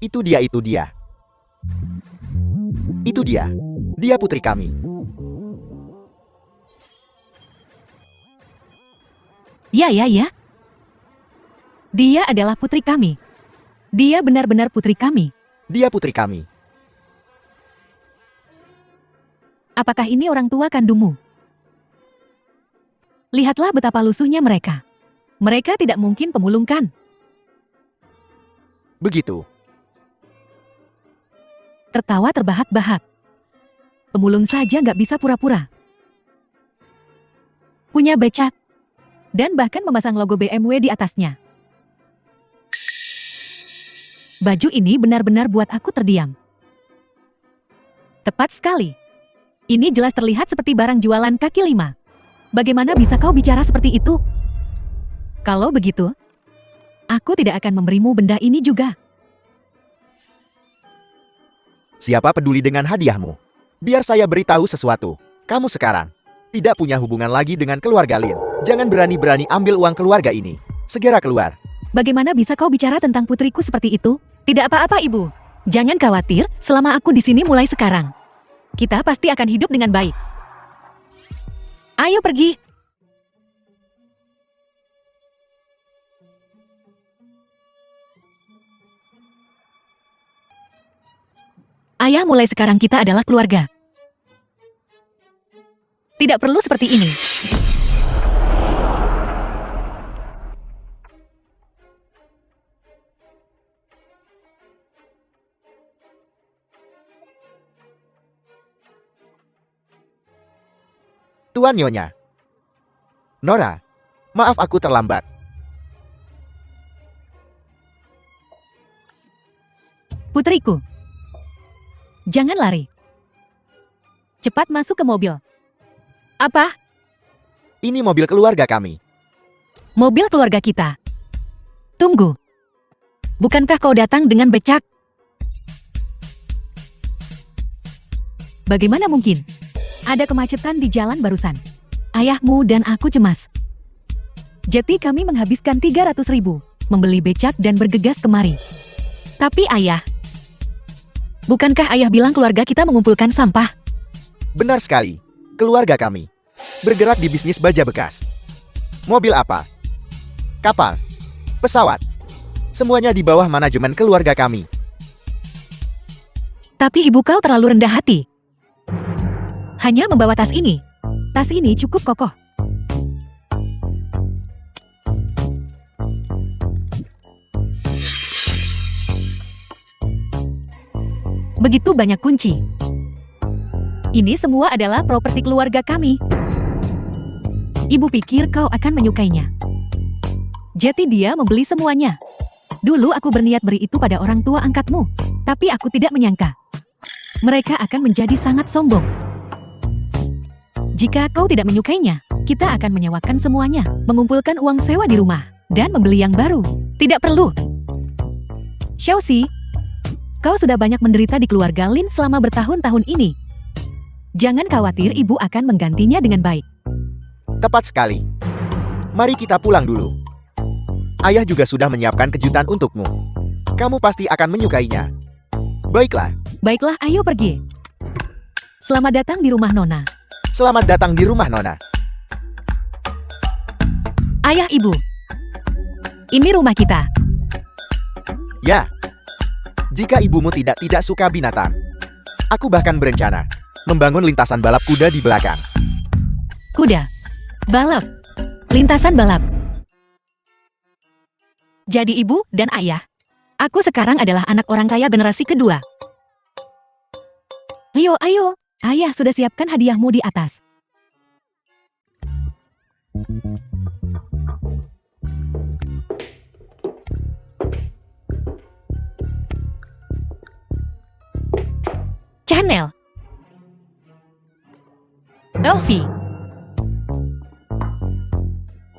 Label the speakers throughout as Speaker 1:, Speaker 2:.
Speaker 1: Itu dia, itu dia. Itu dia. Dia putri kami.
Speaker 2: Ya, ya, ya. Dia adalah putri kami. Dia benar-benar putri kami.
Speaker 1: Dia putri kami.
Speaker 2: Apakah ini orang tua kandungmu? Lihatlah betapa lusuhnya mereka. Mereka tidak mungkin pemulung, kan?
Speaker 1: Begitu.
Speaker 2: Tertawa terbahak-bahak. Pemulung saja nggak bisa pura-pura. Punya becak. Dan bahkan memasang logo BMW di atasnya. Baju ini benar-benar buat aku terdiam. Tepat sekali. Ini jelas terlihat seperti barang jualan kaki lima. Bagaimana bisa kau bicara seperti itu? Kalau begitu, aku tidak akan memberimu benda ini juga.
Speaker 1: Siapa peduli dengan hadiahmu? Biar saya beritahu sesuatu. Kamu sekarang tidak punya hubungan lagi dengan keluarga Lin. Jangan berani-berani ambil uang keluarga ini. Segera keluar.
Speaker 2: Bagaimana bisa kau bicara tentang putriku seperti itu? Tidak apa-apa, Ibu. Jangan khawatir, selama aku di sini mulai sekarang. Kita pasti akan hidup dengan baik. Ayo pergi. Ayah, mulai sekarang kita adalah keluarga. Tidak perlu seperti ini.
Speaker 1: Tuan Nyonya. Nora, maaf aku terlambat.
Speaker 2: Putriku. Jangan lari. Cepat masuk ke mobil. Apa?
Speaker 1: Ini mobil keluarga kami.
Speaker 2: Mobil keluarga kita. Tunggu. Bukankah kau datang dengan becak? Bagaimana mungkin? Ada kemacetan di jalan barusan. Ayahmu dan aku cemas. Jadi kami menghabiskan 300.000 membeli becak dan bergegas kemari. Tapi ayah, bukankah ayah bilang keluarga kita mengumpulkan sampah?
Speaker 1: Benar sekali. Keluarga kami bergerak di bisnis baja bekas. Mobil apa? Kapal? Pesawat? Semuanya di bawah manajemen keluarga kami.
Speaker 2: Tapi ibu kau terlalu rendah hati. Hanya membawa tas ini. Tas ini cukup kokoh. Begitu banyak kunci. Ini semua adalah properti keluarga kami. Ibu pikir kau akan menyukainya. Jadi dia membeli semuanya. Dulu aku berniat beri itu pada orang tua angkatmu. Tapi aku tidak menyangka. Mereka akan menjadi sangat sombong. Jika kau tidak menyukainya, kita akan menyewakan semuanya, mengumpulkan uang sewa di rumah, dan membeli yang baru. Tidak perlu. Xiaoxi, kau sudah banyak menderita di keluarga Lin selama bertahun-tahun ini. Jangan khawatir, ibu akan menggantinya dengan baik.
Speaker 1: Tepat sekali. Mari kita pulang dulu. Ayah juga sudah menyiapkan kejutan untukmu. Kamu pasti akan menyukainya. Baiklah.
Speaker 2: Baiklah, ayo pergi. Selamat datang di rumah Nona.
Speaker 1: Selamat datang di rumah Nona.
Speaker 2: Ayah, ibu. Ini rumah kita.
Speaker 1: Ya. Jika ibumu tidak suka binatang, aku bahkan berencana membangun lintasan balap kuda di belakang.
Speaker 2: Kuda. Balap. Lintasan balap. Jadi ibu dan ayah. Aku sekarang adalah anak orang kaya generasi kedua. Ayo, ayo. Ayah sudah siapkan hadiahmu di atas. Chanel. Elvi.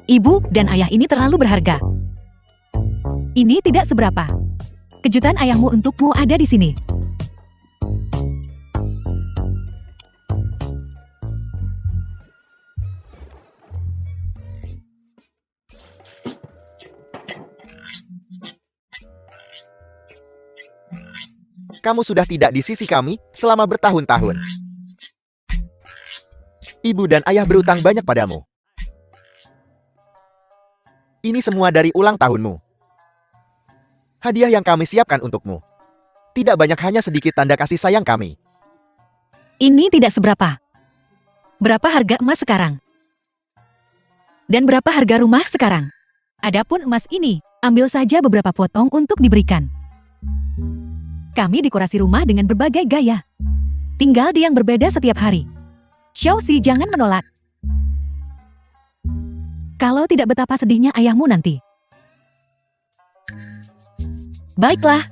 Speaker 2: Ibu dan ayah ini terlalu berharga. Ini tidak seberapa. Kejutan ayahmu untukmu ada di sini.
Speaker 1: Kamu sudah tidak di sisi kami selama bertahun-tahun. Ibu dan ayah berutang banyak padamu. Ini semua dari ulang tahunmu. Hadiah yang kami siapkan untukmu. Tidak banyak, hanya sedikit tanda kasih sayang kami.
Speaker 2: Ini tidak seberapa. Berapa harga emas sekarang? Dan berapa harga rumah sekarang? Adapun emas ini, ambil saja beberapa potong untuk diberikan. Kami dekorasi rumah dengan berbagai gaya. Tinggal di yang berbeda setiap hari. Xiaoxi, jangan menolak. Kalau tidak, betapa sedihnya ayahmu nanti. Baiklah.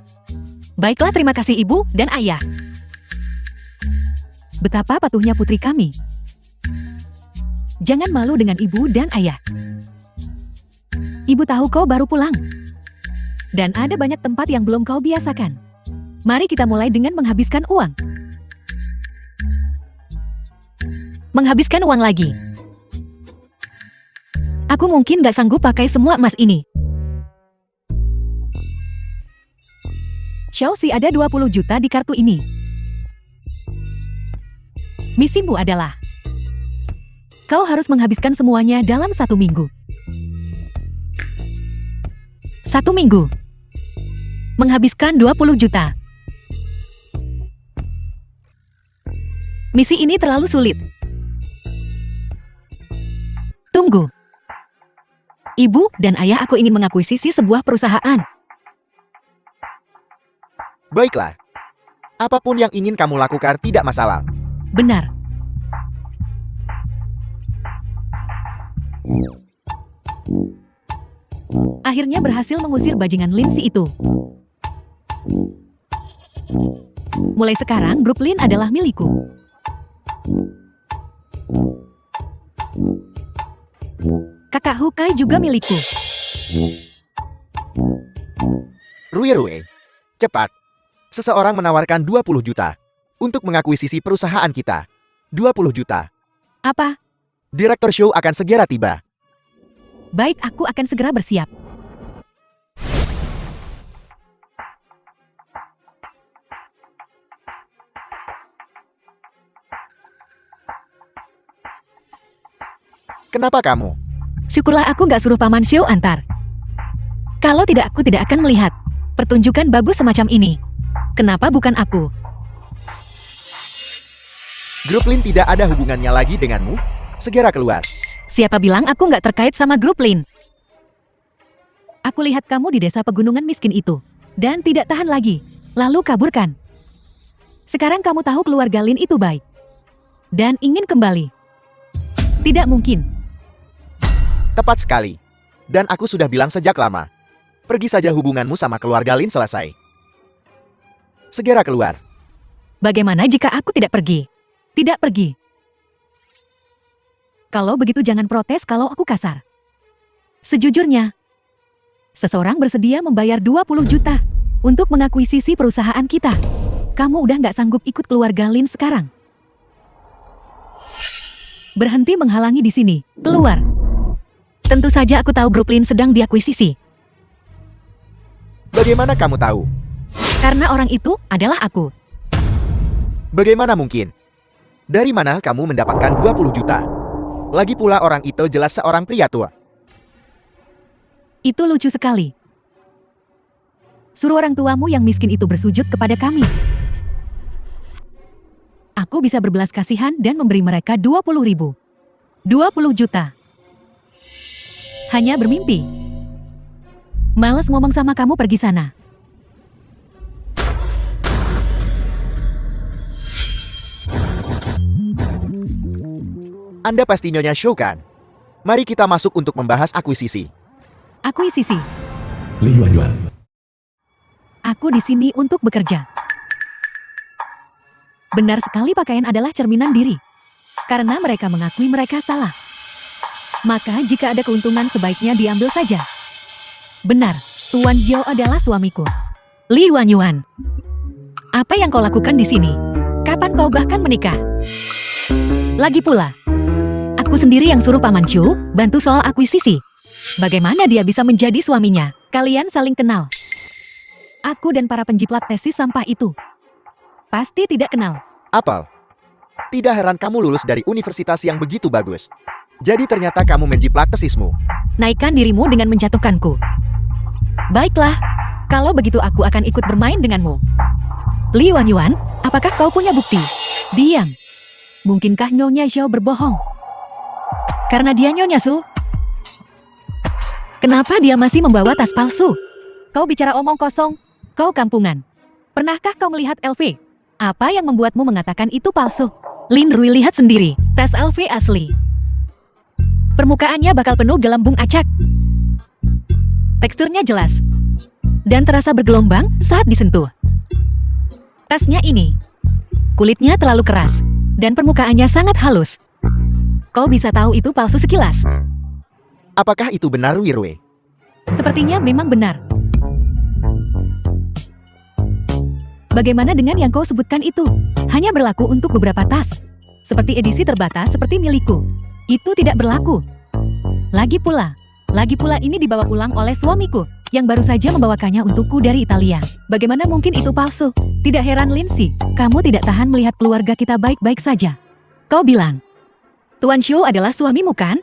Speaker 2: Baiklah, terima kasih ibu dan ayah. Betapa patuhnya putri kami. Jangan malu dengan ibu dan ayah. Ibu tahu kau baru pulang. Dan ada banyak tempat yang belum kau biasakan. Mari kita mulai dengan menghabiskan uang. Menghabiskan uang lagi. Aku mungkin gak sanggup pakai semua emas ini. Xiaoxi, ada 20 juta di kartu ini. Misimu adalah kau harus menghabiskan semuanya dalam 1 minggu. 1 minggu. Menghabiskan 20 juta. Misi ini terlalu sulit. Tunggu. Ibu dan ayah, aku ingin mengakuisisi sebuah perusahaan.
Speaker 1: Baiklah. Apapun yang ingin kamu lakukan tidak masalah.
Speaker 2: Benar. Akhirnya berhasil mengusir bajingan Lindsay itu. Mulai sekarang, grup Lin adalah milikku. Kakak Hukai juga milikku.
Speaker 1: Rue, cepat. Seseorang menawarkan 20 juta untuk mengakuisisi perusahaan kita. 20 juta.
Speaker 2: Apa?
Speaker 1: Direktur show akan segera tiba.
Speaker 2: Baik, aku akan segera bersiap.
Speaker 1: Kenapa kamu?
Speaker 2: Syukurlah aku gak suruh Paman Xiao antar. Kalau tidak, aku tidak akan melihat pertunjukan bagus semacam ini. Kenapa bukan aku?
Speaker 1: Grup Lin tidak ada hubungannya lagi denganmu. Segera keluar.
Speaker 2: Siapa bilang aku nggak terkait sama grup Lin? Aku lihat kamu di desa pegunungan miskin itu. Dan tidak tahan lagi. Lalu kaburkan. Sekarang kamu tahu keluarga Lin itu baik. Dan ingin kembali. Tidak mungkin.
Speaker 1: Tepat sekali. Dan aku sudah bilang sejak lama. Pergi saja, hubunganmu sama keluarga Lin selesai. Segera keluar.
Speaker 2: Bagaimana jika aku tidak pergi? Tidak pergi. Kalau begitu jangan protes kalau aku kasar. Sejujurnya, seseorang bersedia membayar 20 juta untuk mengakuisisi perusahaan kita. Kamu udah nggak sanggup ikut keluarga Lin sekarang. Berhenti menghalangi di sini. Keluar. Tentu saja aku tahu grup Lin sedang diakuisisi.
Speaker 1: Bagaimana kamu tahu?
Speaker 2: Karena orang itu adalah aku.
Speaker 1: Bagaimana mungkin? Dari mana kamu mendapatkan 20 juta? Lagi pula orang itu jelas seorang pria tua.
Speaker 2: Itu lucu sekali. Suruh orang tuamu yang miskin itu bersujud kepada kami. Aku bisa berbelas kasihan dan memberi mereka 20 ribu. 20 juta. Hanya bermimpi. Males ngomong sama kamu, pergi sana.
Speaker 1: Anda pasti Nyonya Show kan? Mari kita masuk untuk membahas akuisisi.
Speaker 2: Akuisisi.
Speaker 3: Li Yuan.
Speaker 2: Aku di sini untuk bekerja. Benar sekali, pakaian adalah cerminan diri. Karena mereka mengakui mereka salah. Maka jika ada keuntungan sebaiknya diambil saja. Benar, Tuan Zhou adalah suamiku. Li Yuan. Apa yang kau lakukan di sini? Kapan kau bahkan menikah? Lagi pula, aku sendiri yang suruh Paman Chu bantu soal akuisisi. Bagaimana dia bisa menjadi suaminya? Kalian saling kenal. Aku dan para penjiplak tesis sampah itu Pasti tidak kenal.
Speaker 1: Apel. Tidak heran kamu lulus dari universitas yang begitu bagus. Jadi ternyata kamu menjiplak tesismu.
Speaker 2: Naikkan dirimu dengan menjatuhkanku. Baiklah, kalau begitu aku akan ikut bermain denganmu. Li Wanyuan, apakah kau punya bukti? Diam. Mungkinkah Nyonya Xiao berbohong? Karena dia Nyonya Su. Kenapa dia masih membawa tas palsu? Kau bicara omong kosong. Kau kampungan. Pernahkah kau melihat LV? Apa yang membuatmu mengatakan itu palsu? Lin Rui lihat sendiri, tas LV asli. Permukaannya bakal penuh gelembung acak. Teksturnya jelas. Dan terasa bergelombang saat disentuh. Tasnya ini. Kulitnya terlalu keras. Dan permukaannya sangat halus. Kau bisa tahu itu palsu sekilas.
Speaker 1: Apakah itu benar, Rui?
Speaker 2: Sepertinya memang benar. Bagaimana dengan yang kau sebutkan itu? Hanya berlaku untuk beberapa tas. Seperti edisi terbatas seperti milikku. Itu tidak berlaku. Lagi pula ini dibawa pulang oleh suamiku, yang baru saja membawakannya untukku dari Italia. Bagaimana mungkin itu palsu? Tidak heran Lindsay, kamu tidak tahan melihat keluarga kita baik-baik saja. Kau bilang, Tuan Xiu adalah suamimu kan?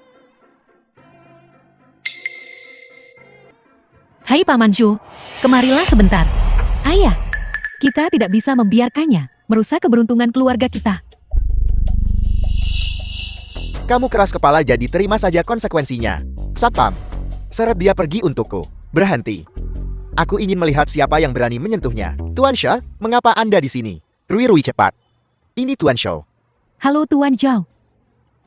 Speaker 2: Hai Paman Xiu, kemarilah sebentar. Ayah, kita tidak bisa membiarkannya merusak keberuntungan keluarga kita.
Speaker 1: Kamu keras kepala jadi terima saja konsekuensinya. Satpam, seret dia pergi untukku. Berhenti. Aku ingin melihat siapa yang berani menyentuhnya. Tuan Xiao, mengapa Anda di sini? Rui cepat. Ini Tuan Xiao.
Speaker 2: Halo Tuan Zhao.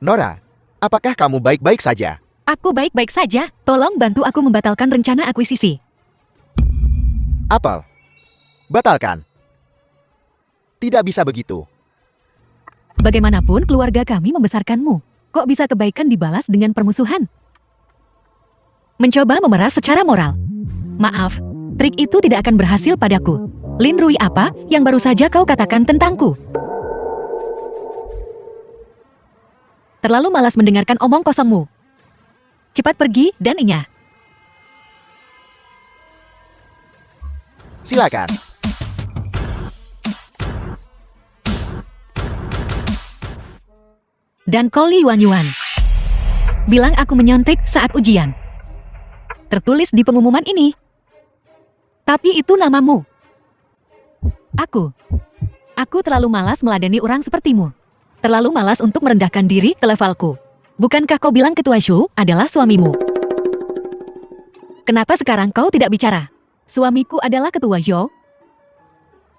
Speaker 1: Nora, apakah kamu baik-baik saja?
Speaker 2: Aku baik-baik saja. Tolong bantu aku membatalkan rencana akuisisi.
Speaker 1: Apel. Batalkan. Tidak bisa begitu.
Speaker 2: Bagaimanapun keluarga kami membesarkanmu. Kok bisa kebaikan dibalas dengan permusuhan? Mencoba memeras secara moral. Maaf, trik itu tidak akan berhasil padaku. Lin Rui, apa yang baru saja kau katakan tentangku? Terlalu malas mendengarkan omong kosongmu. Cepat pergi dan inyah.
Speaker 1: Silakan.
Speaker 2: Dan kau Li Wanyuan. Bilang aku menyontek saat ujian. Tertulis di pengumuman ini. Tapi itu namamu. Aku terlalu malas meladeni orang sepertimu. Terlalu malas untuk merendahkan diri ke levelku. Bukankah kau bilang Ketua Xiu adalah suamimu? Kenapa sekarang kau tidak bicara? Suamiku adalah Ketua Xiu.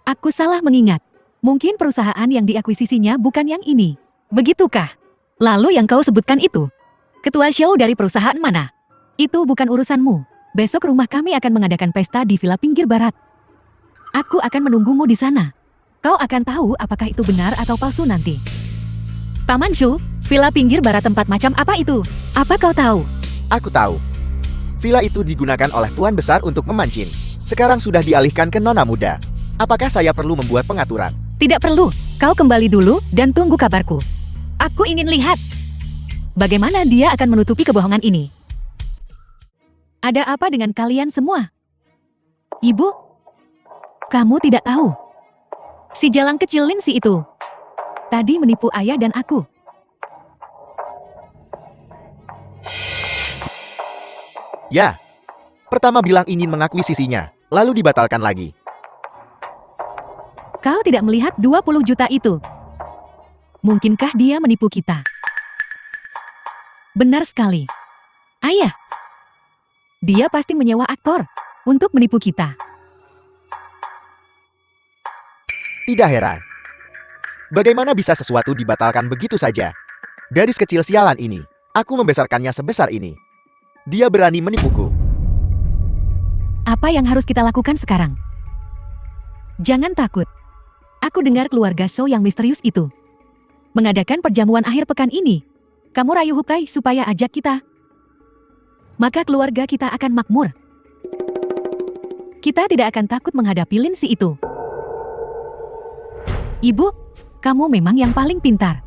Speaker 2: Aku salah mengingat. Mungkin perusahaan yang diakuisisinya bukan yang ini. Begitukah? Lalu yang kau sebutkan itu? Ketua Xiu dari perusahaan mana? Itu bukan urusanmu. Besok rumah kami akan mengadakan pesta di Villa Pinggir Barat. Aku akan menunggumu di sana. Kau akan tahu apakah itu benar atau palsu nanti. Paman Xiu, Villa Pinggir Barat tempat macam apa itu? Apa kau tahu?
Speaker 1: Aku tahu. Villa itu digunakan oleh tuan besar untuk memancing. Sekarang sudah dialihkan ke nona muda. Apakah saya perlu membuat pengaturan?
Speaker 2: Tidak perlu. Kau kembali dulu dan tunggu kabarku. Aku ingin lihat bagaimana dia akan menutupi kebohongan ini. Ada apa dengan kalian semua? Ibu? Kamu tidak tahu. Si jalang kecil Lindsay itu tadi menipu ayah dan aku.
Speaker 1: Ya. Pertama bilang ingin mengakuisisinya, lalu dibatalkan lagi.
Speaker 2: Kau tidak melihat 20 juta itu? Mungkinkah dia menipu kita? Benar sekali. Ayah. Dia pasti menyewa aktor untuk menipu kita.
Speaker 1: Tidak heran. Bagaimana bisa sesuatu dibatalkan begitu saja? Gadis kecil sialan ini, aku membesarkannya sebesar ini. Dia berani menipuku.
Speaker 2: Apa yang harus kita lakukan sekarang? Jangan takut. Aku dengar keluarga Shou yang misterius itu mengadakan perjamuan akhir pekan ini. Kamu rayu Hukai supaya ajak kita. Maka keluarga kita akan makmur. Kita tidak akan takut menghadapi Lindsay itu. Ibu, kamu memang yang paling pintar.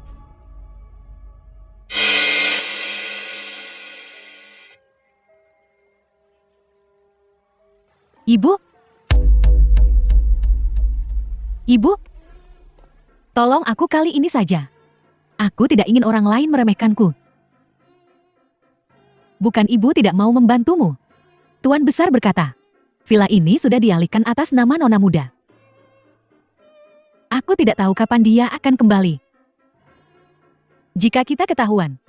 Speaker 2: Ibu? Ibu? Tolong aku kali ini saja. Aku tidak ingin orang lain meremehkanku. Bukan ibu tidak mau membantumu. Tuan Besar berkata, villa ini sudah dialihkan atas nama nona muda. Aku tidak tahu kapan dia akan kembali. Jika kita ketahuan,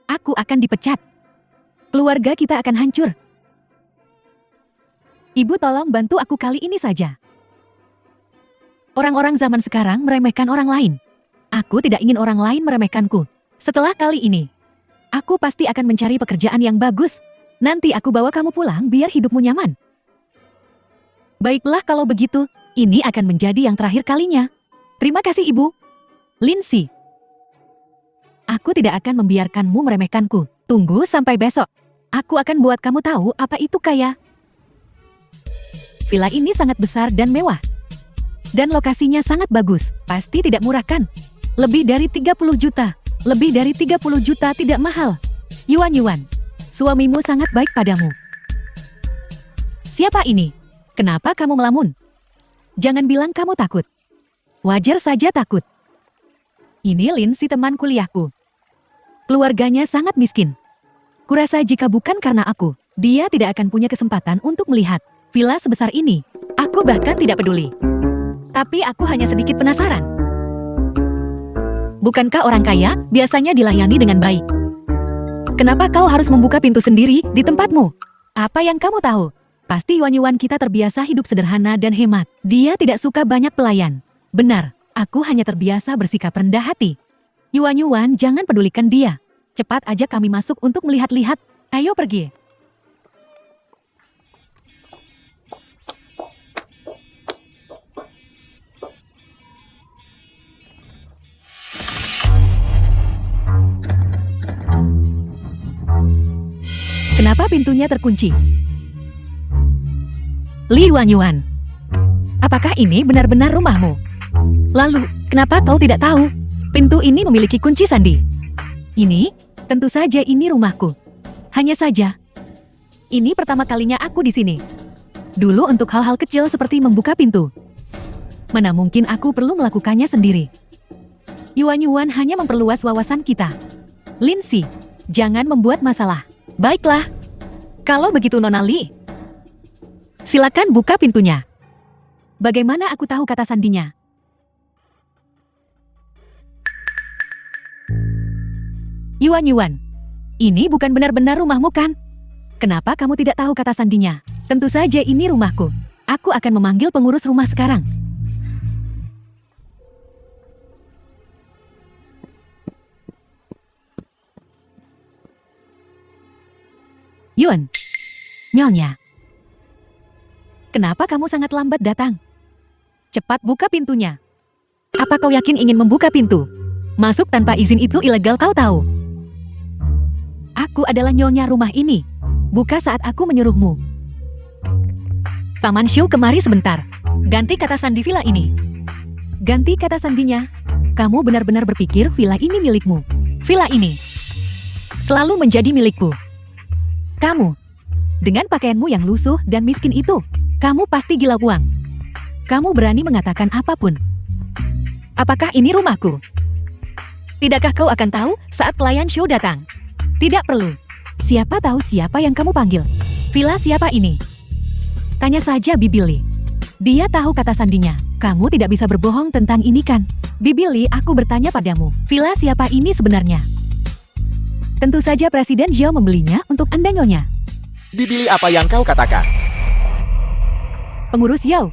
Speaker 2: aku akan dipecat. Keluarga kita akan hancur. Ibu tolong bantu aku kali ini saja. Orang-orang zaman sekarang meremehkan orang lain. Aku tidak ingin orang lain meremehkanku. Setelah kali ini, aku pasti akan mencari pekerjaan yang bagus. Nanti aku bawa kamu pulang biar hidupmu nyaman. Baiklah kalau begitu, ini akan menjadi yang terakhir kalinya. Terima kasih ibu. Lindsay. Aku tidak akan membiarkanmu meremehkanku. Tunggu sampai besok. Aku akan buat kamu tahu apa itu kaya. Villa ini sangat besar dan mewah. Dan lokasinya sangat bagus. Pasti tidak murah kan? Lebih dari 30 juta. Lebih dari 30 juta tidak mahal. Yuan, suamimu sangat baik padamu. Siapa ini? Kenapa kamu melamun? Jangan bilang kamu takut. Wajar saja takut. Ini Lindsay teman kuliahku. Keluarganya sangat miskin. Kurasa jika bukan karena aku, dia tidak akan punya kesempatan untuk melihat villa sebesar ini. Aku bahkan tidak peduli. Tapi aku hanya sedikit penasaran. Bukankah orang kaya biasanya dilayani dengan baik? Kenapa kau harus membuka pintu sendiri di tempatmu? Apa yang kamu tahu? Pasti Yuan kita terbiasa hidup sederhana dan hemat. Dia tidak suka banyak pelayan. Benar, aku hanya terbiasa bersikap rendah hati. Yuan, jangan pedulikan dia. Cepat ajak kami masuk untuk melihat-lihat. Ayo pergi. Kenapa pintunya terkunci? Li Yuan, apakah ini benar-benar rumahmu? Lalu, kenapa kau tidak tahu? Pintu ini memiliki kunci sandi. Ini, tentu saja ini rumahku. Hanya saja, ini pertama kalinya aku di sini. Dulu untuk hal-hal kecil seperti membuka pintu. Mana mungkin aku perlu melakukannya sendiri. Yuan hanya memperluas wawasan kita. Lindsay, jangan membuat masalah. Baiklah. Kalau begitu Nona Li, silakan buka pintunya. Bagaimana aku tahu kata sandinya? Yuan, ini bukan benar-benar rumahmu kan? Kenapa kamu tidak tahu kata sandinya? Tentu saja ini rumahku. Aku akan memanggil pengurus rumah sekarang. Yuan, Nyonya. Kenapa kamu sangat lambat datang? Cepat buka pintunya. Apa kau yakin ingin membuka pintu? Masuk tanpa izin itu ilegal, kau tahu. Aku adalah nyonya rumah ini. Buka saat aku menyuruhmu. Paman Xiu, kemari sebentar. Ganti kata sandi villa ini. Ganti kata sandinya. Kamu benar-benar berpikir villa ini milikmu. Villa ini selalu menjadi milikku. Kamu, dengan pakaianmu yang lusuh dan miskin itu, kamu pasti gila uang. Kamu berani mengatakan apapun. Apakah ini rumahku? Tidakkah kau akan tahu saat pelayan show datang? Tidak perlu. Siapa tahu siapa yang kamu panggil? Villa siapa ini? Tanya saja Bibi Li. Dia tahu kata sandinya. Kamu tidak bisa berbohong tentang ini kan? Bibi Li, aku bertanya padamu. Villa siapa ini sebenarnya? Tentu saja Presiden Zhao membelinya untuk Anda, Nyonya.
Speaker 1: Bibi Li, apa yang kau katakan?
Speaker 2: Pengurus Zhao,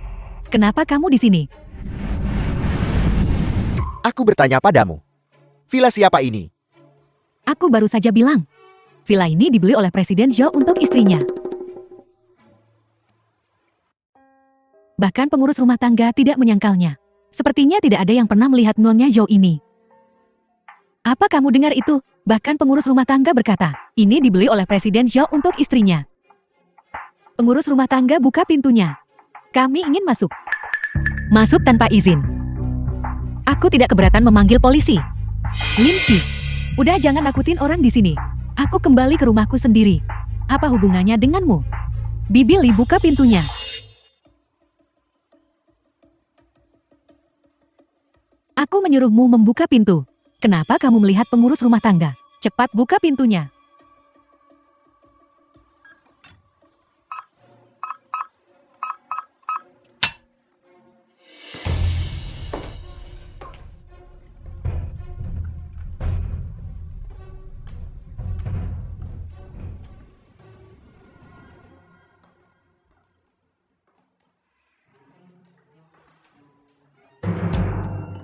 Speaker 2: kenapa kamu di sini?
Speaker 1: Aku bertanya padamu. Villa siapa ini?
Speaker 2: Aku baru saja bilang. Villa ini dibeli oleh Presiden Zhao untuk istrinya. Bahkan pengurus rumah tangga tidak menyangkalnya. Sepertinya tidak ada yang pernah melihat Nyonya Zhao ini. Apa kamu dengar itu? Bahkan pengurus rumah tangga berkata, ini dibeli oleh Presiden Zhao untuk istrinya. Pengurus rumah tangga buka pintunya. Kami ingin masuk. Masuk tanpa izin. Aku tidak keberatan memanggil polisi. Lindsay, udah jangan nakutin orang di sini. Aku kembali ke rumahku sendiri. Apa hubungannya denganmu? Bibi Li, buka pintunya. Aku menyuruhmu membuka pintu. Kenapa kamu melihat pengurus rumah tangga? Cepat buka pintunya.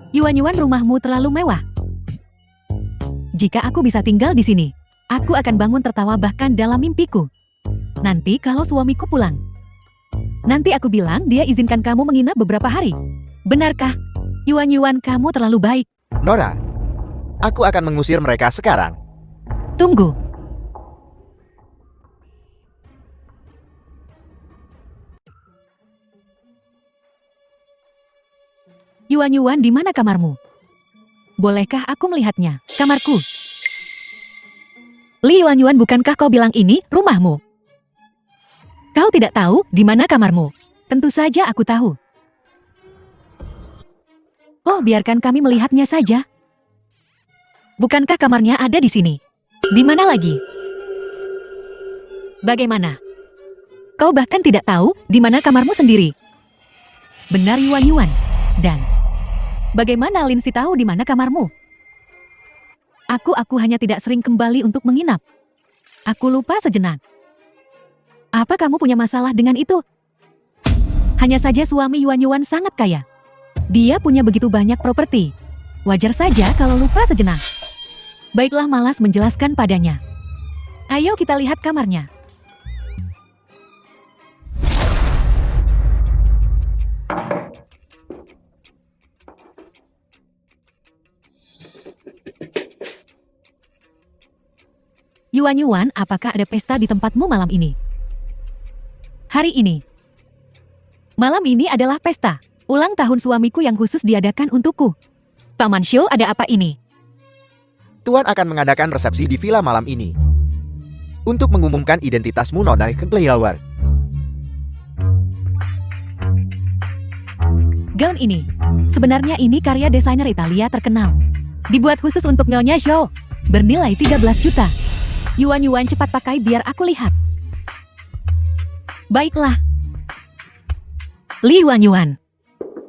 Speaker 2: Yuan-Yuan, rumahmu terlalu mewah. Jika aku bisa tinggal di sini, aku akan bangun tertawa bahkan dalam mimpiku. Nanti kalau suamiku pulang, nanti aku bilang dia izinkan kamu menginap beberapa hari. Benarkah? Yuan-Yuan, kamu terlalu baik.
Speaker 1: Nora, aku akan mengusir mereka sekarang.
Speaker 2: Tunggu. Yuan-Yuan, di mana kamarmu? Bolehkah aku melihatnya? Kamarku. Li Yuan-Yuan, bukankah kau bilang ini rumahmu? Kau tidak tahu di mana kamarmu? Tentu saja aku tahu. Oh, biarkan kami melihatnya saja. Bukankah kamarnya ada di sini? Di mana lagi? Bagaimana? Kau bahkan tidak tahu di mana kamarmu sendiri. Benar, Yuan-Yuan. Dan bagaimana Lindsay tahu di mana kamarmu? Aku hanya tidak sering kembali untuk menginap. Aku lupa sejenak. Apa kamu punya masalah dengan itu? Hanya saja suami Yuan-Yuan sangat kaya. Dia punya begitu banyak properti. Wajar saja kalau lupa sejenak. Baiklah, malas menjelaskan padanya. Ayo kita lihat kamarnya. Yuan-Yuan, apakah ada pesta di tempatmu malam ini? Hari ini. Malam ini adalah pesta ulang tahun suamiku yang khusus diadakan untukku. Paman Shou, ada apa ini?
Speaker 1: Tuan akan mengadakan resepsi di villa malam ini. Untuk mengumumkan identitasmu, Nona Player.
Speaker 2: Gaun ini, sebenarnya ini karya desainer Italia terkenal. Dibuat khusus untuk Nyonya Shou. Bernilai 13 juta. Yuan-Yuan, cepat pakai biar aku lihat. Baiklah. Li Yuan-Yuan,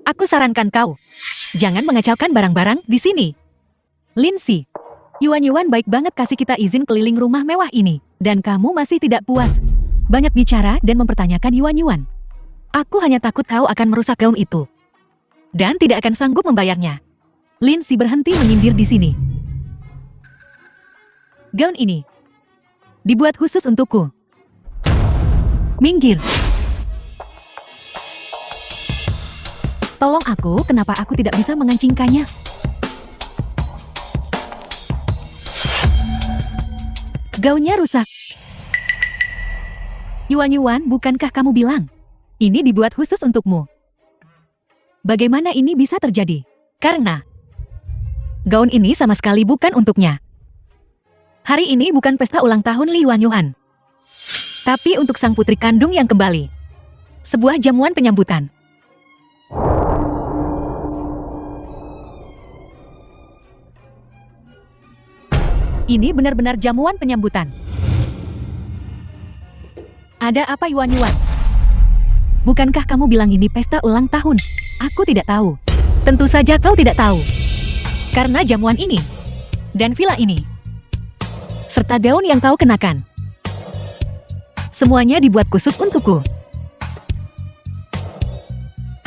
Speaker 2: aku sarankan kau, jangan mengacaukan barang-barang di sini. Lindsay, Yuan-Yuan baik banget kasih kita izin keliling rumah mewah ini. Dan kamu masih tidak puas. Banyak bicara dan mempertanyakan Yuan-Yuan. Aku hanya takut kau akan merusak gaun itu. Dan tidak akan sanggup membayarnya. Lindsay berhenti menyindir di sini. Gaun ini dibuat khusus untukku. Minggir. Tolong aku, kenapa aku tidak bisa mengancingkannya? Gaunnya rusak. Yuan-Yuan, bukankah kamu bilang ini dibuat khusus untukmu? Bagaimana ini bisa terjadi? Karena gaun ini sama sekali bukan untuknya. Hari ini bukan pesta ulang tahun Li Yuan-Yuan, tapi untuk sang putri kandung yang kembali. Sebuah jamuan penyambutan. Ini benar-benar jamuan penyambutan. Ada apa, Yuan-Yuan? Bukankah kamu bilang ini pesta ulang tahun? Aku tidak tahu. Tentu saja kau tidak tahu. Karena jamuan ini dan villa ini serta gaun yang kau kenakan, semuanya dibuat khusus untukku.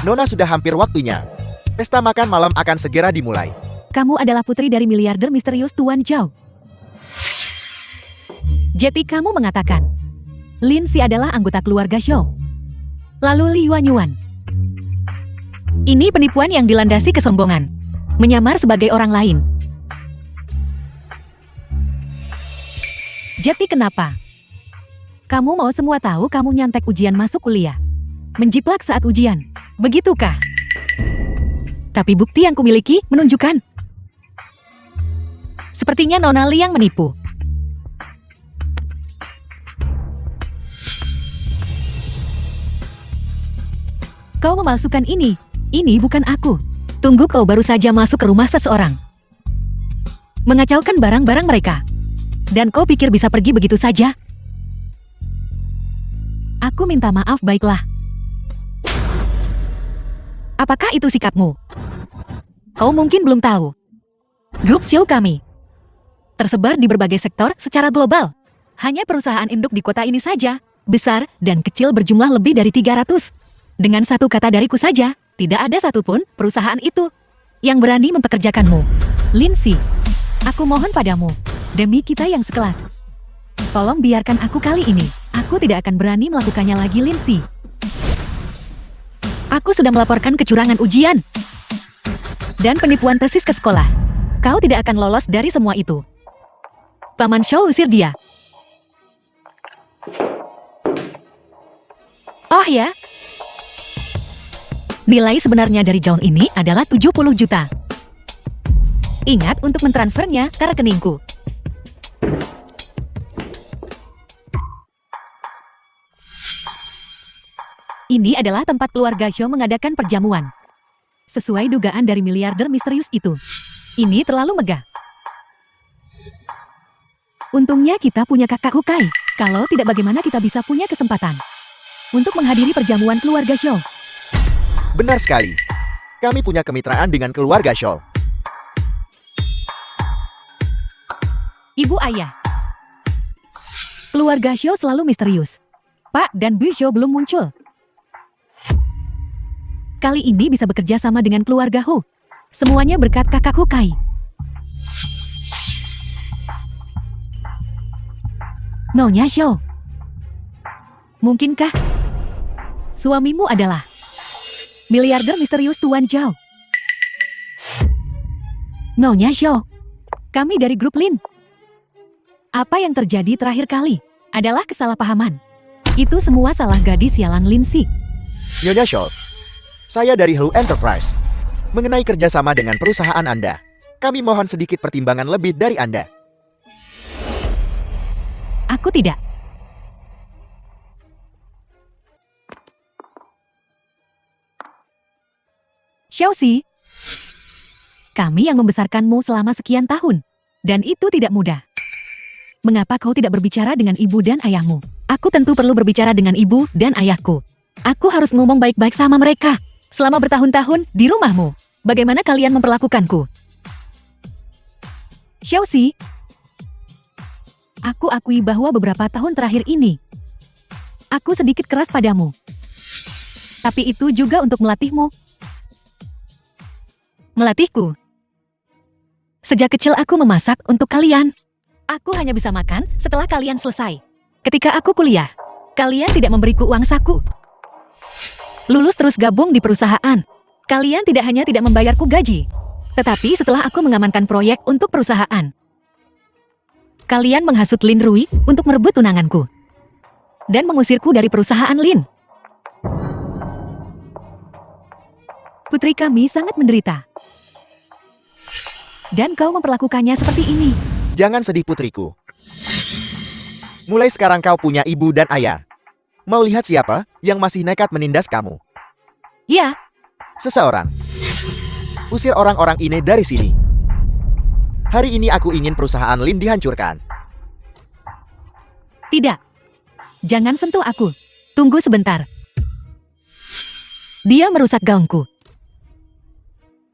Speaker 1: Nona, sudah hampir waktunya. Pesta makan malam akan segera dimulai.
Speaker 2: Kamu adalah putri dari miliarder misterius Tuan Zhao. Jadi kamu mengatakan Lindsay adalah anggota keluarga Shou. Lalu Li Yuan-Yuan. Ini penipuan yang dilandasi kesombongan. Menyamar sebagai orang lain. Jadi kenapa? Kamu mau semua tahu kamu nyontek ujian masuk kuliah. Menjiplak saat ujian. Begitukah? Tapi bukti yang kumiliki menunjukkan. Sepertinya Nona Li yang menipu. Kau memalsukan ini. Ini bukan aku. Tunggu, kau baru saja masuk ke rumah seseorang. Mengacaukan barang-barang mereka. Dan kau pikir bisa pergi begitu saja? Aku minta maaf, baiklah. Apakah itu sikapmu? Kau mungkin belum tahu. Grup Xiao kami tersebar di berbagai sektor secara global. Hanya perusahaan induk di kota ini saja, besar dan kecil berjumlah lebih dari 300. Dengan satu kata dariku saja, tidak ada satupun perusahaan itu yang berani mempekerjakanmu. Lindsay, aku mohon padamu, demi kita yang sekelas, tolong biarkan aku kali ini. Aku tidak akan berani melakukannya lagi, Lindsay. Aku sudah melaporkan kecurangan ujian dan penipuan tesis ke sekolah. Kau tidak akan lolos dari semua itu. Paman Xiao usir dia. Oh ya? Nilai sebenarnya dari gaun ini adalah 70 juta. Ingat untuk mentransfernya ke rekeningku. Ini adalah tempat keluarga Xiao mengadakan perjamuan. Sesuai dugaan dari miliarder misterius itu. Ini terlalu megah. Untungnya kita punya kakak Hukai. Kalau tidak, bagaimana kita bisa punya kesempatan untuk menghadiri perjamuan keluarga Xiao?
Speaker 1: Benar sekali. Kami punya kemitraan dengan keluarga Xiao.
Speaker 2: Ibu ayah. Keluarga Xiao selalu misterius. Pak dan Bu Xiao belum muncul. Kali ini bisa bekerja sama dengan keluarga Hu. Semuanya berkat kakak Hukai. Nyonya Xiao. Mungkinkah suamimu adalah miliarder misterius Tuan Zhao? Nyonya Xiao, kami dari grup Lin. Apa yang terjadi terakhir kali adalah kesalahpahaman. Itu semua salah gadis sialan Lindsay.
Speaker 1: Nyonya Xiao, saya dari Hu Enterprise. Mengenai kerjasama dengan perusahaan Anda, kami mohon sedikit pertimbangan lebih dari Anda.
Speaker 2: Aku tidak. Xiaoxi, kami yang membesarkanmu selama sekian tahun, dan itu tidak mudah. Mengapa kau tidak berbicara dengan ibu dan ayahmu? Aku tentu perlu berbicara dengan ibu dan ayahku. Aku harus ngomong baik-baik sama mereka. Selama bertahun-tahun di rumahmu, bagaimana kalian memperlakukanku? Xiaoxi, aku akui bahwa beberapa tahun terakhir ini, aku sedikit keras padamu. Tapi itu juga untuk melatihmu. Melatihku. Sejak kecil aku memasak untuk kalian. Aku hanya bisa makan setelah kalian selesai. Ketika aku kuliah, kalian tidak memberiku uang saku. Lulus terus gabung di perusahaan. Kalian tidak hanya tidak membayarku gaji, tetapi setelah aku mengamankan proyek untuk perusahaan, kalian menghasut Lin Rui untuk merebut tunanganku dan mengusirku dari perusahaan Lin. Putri kami sangat menderita. Dan kau memperlakukannya seperti ini.
Speaker 1: Jangan sedih, putriku. Mulai sekarang kau punya ibu dan ayah. Mau lihat siapa yang masih nekat menindas kamu?
Speaker 2: Ya,
Speaker 1: Seseorang. Usir orang-orang ini dari sini. Hari ini aku ingin perusahaan Lin dihancurkan.
Speaker 2: tidak. Jangan sentuh aku. Tunggu sebentar. Dia merusak gaunku.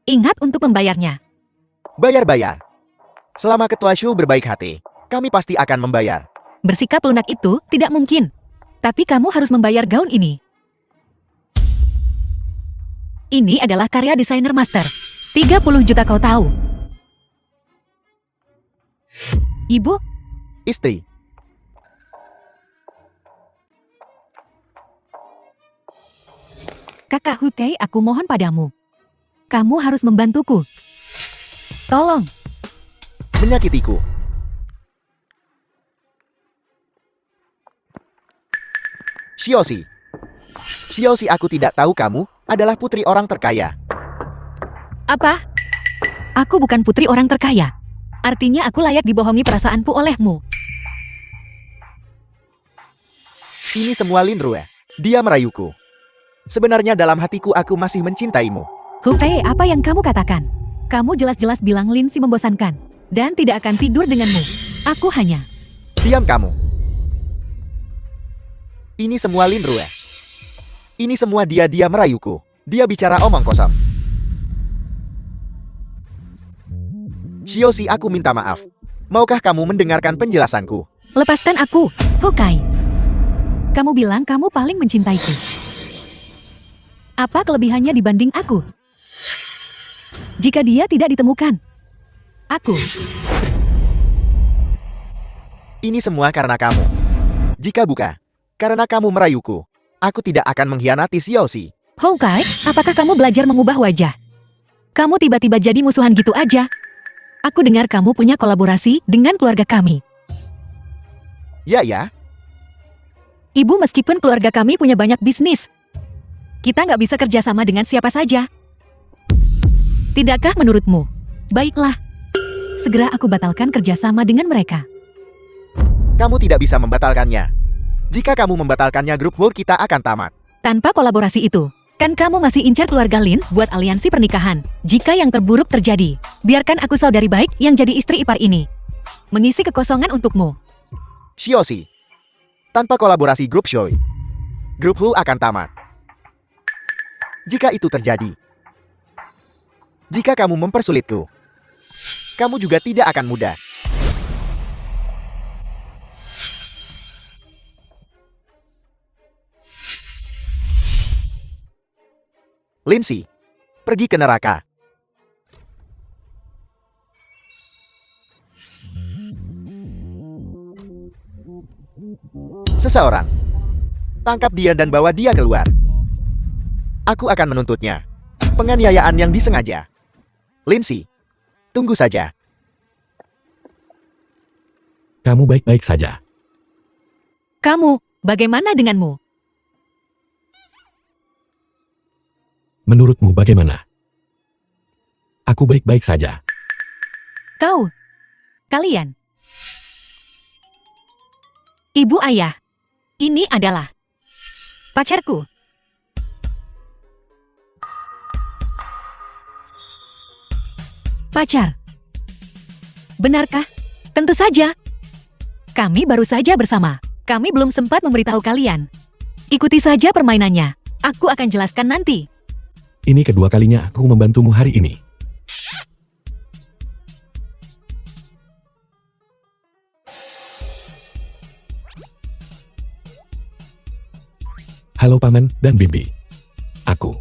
Speaker 2: Ingat untuk membayarnya.
Speaker 1: Bayar-bayar. Selama Ketua Shu berbaik hati, kami pasti akan membayar.
Speaker 2: Bersikap lunak itu tidak mungkin. Tapi kamu harus membayar gaun ini. Ini adalah karya desainer master. 30 juta, kau tahu. Ibu,
Speaker 1: Istri.
Speaker 2: kakak Hukai, aku mohon padamu. Kamu harus membantuku. Tolong.
Speaker 1: Menyakitiku. Xiaoxi. Xiaoxi, aku tidak tahu kamu adalah putri orang terkaya.
Speaker 2: Apa? Aku bukan putri orang terkaya. Artinya aku layak dibohongi perasaanku olehmu.
Speaker 1: Ini semua Lin Rui. Dia merayuku. Sebenarnya dalam hatiku aku masih mencintaimu.
Speaker 2: Hei, apa yang kamu katakan? Kamu jelas-jelas bilang Lindsay membosankan. Dan tidak akan tidur denganmu. Aku hanya...
Speaker 1: Diam kamu. Ini semua Lin Rue. Ini semua dia merayuku. Dia bicara omong kosong. Xiaoxi, aku minta maaf. Maukah kamu mendengarkan penjelasanku?
Speaker 2: Lepaskan aku, Hokai. Kamu bilang kamu paling mencintaiku. Apa kelebihannya dibanding aku? Jika dia tidak ditemukan, aku...
Speaker 1: Ini semua karena kamu. Jika bukan, karena kamu merayuku, aku tidak akan mengkhianati Xiaoxi.
Speaker 2: Hokai, apakah kamu belajar mengubah wajah? Kamu tiba-tiba jadi musuhan gitu aja. Aku dengar kamu punya kolaborasi dengan keluarga kami.
Speaker 1: Ya.
Speaker 2: Ibu, meskipun keluarga kami punya banyak bisnis, kita nggak bisa kerjasama dengan siapa saja. Tidakkah menurutmu? Baiklah, segera aku batalkan kerjasama dengan mereka.
Speaker 1: Kamu tidak bisa membatalkannya. Jika kamu membatalkannya, grup War kita akan tamat.
Speaker 2: Tanpa kolaborasi itu, kan kamu masih incar keluarga Lin buat aliansi pernikahan. Jika yang terburuk terjadi, biarkan aku saudari baik yang jadi istri ipar ini mengisi kekosongan untukmu.
Speaker 1: Xiaoxi, tanpa kolaborasi grup Shui, grup Hu akan tamat. Jika itu terjadi, jika kamu mempersulitku, kamu juga tidak akan mudah. Lindsay, pergi ke neraka. Seseorang, tangkap dia dan bawa dia keluar. Aku akan menuntutnya. Penganiayaan yang disengaja. Lindsay, tunggu saja.
Speaker 3: Kamu baik-baik saja.
Speaker 2: Kamu, bagaimana denganmu?
Speaker 3: Menurutmu bagaimana? Aku baik-baik saja.
Speaker 2: Kalian. Ibu, ayah, ini adalah pacarku. Pacar. Benarkah? Tentu saja. Kami baru saja bersama. Kami belum sempat memberitahu kalian. Ikuti saja permainannya. Aku akan jelaskan nanti.
Speaker 3: Ini kedua kalinya aku membantumu hari ini. Halo Paman dan Bibi. Aku.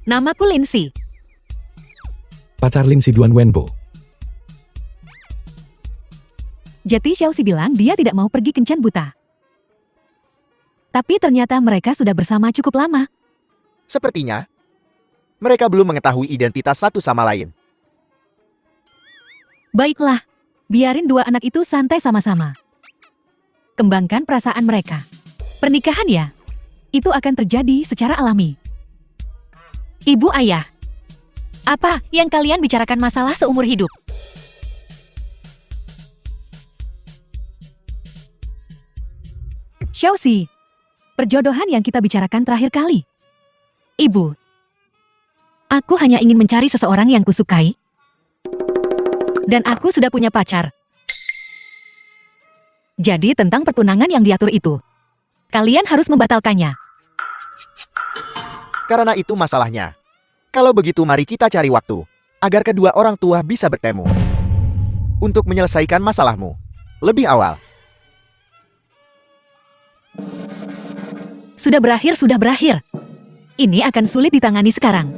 Speaker 2: Namaku Lindsay.
Speaker 3: Pacar Lindsay Duan Wenbo.
Speaker 2: Jadi Xiaoxi bilang dia tidak mau pergi kencan buta. Tapi ternyata mereka sudah bersama cukup lama.
Speaker 1: Sepertinya, mereka belum mengetahui identitas satu sama lain.
Speaker 2: Baiklah, biarin dua anak itu santai sama-sama. Kembangkan perasaan mereka. Pernikahan ya, itu akan terjadi secara alami. Ibu, ayah, apa yang kalian bicarakan masalah seumur hidup? Xiaoxi, perjodohan yang kita bicarakan terakhir kali. Ibu, aku hanya ingin mencari seseorang yang kusukai. Dan aku sudah punya pacar. Jadi tentang pertunangan yang diatur itu, kalian harus membatalkannya.
Speaker 1: Karena itu masalahnya. Kalau begitu mari kita cari waktu, agar kedua orang tua bisa bertemu. Untuk menyelesaikan masalahmu lebih awal.
Speaker 2: Sudah berakhir. Ini akan sulit ditangani sekarang.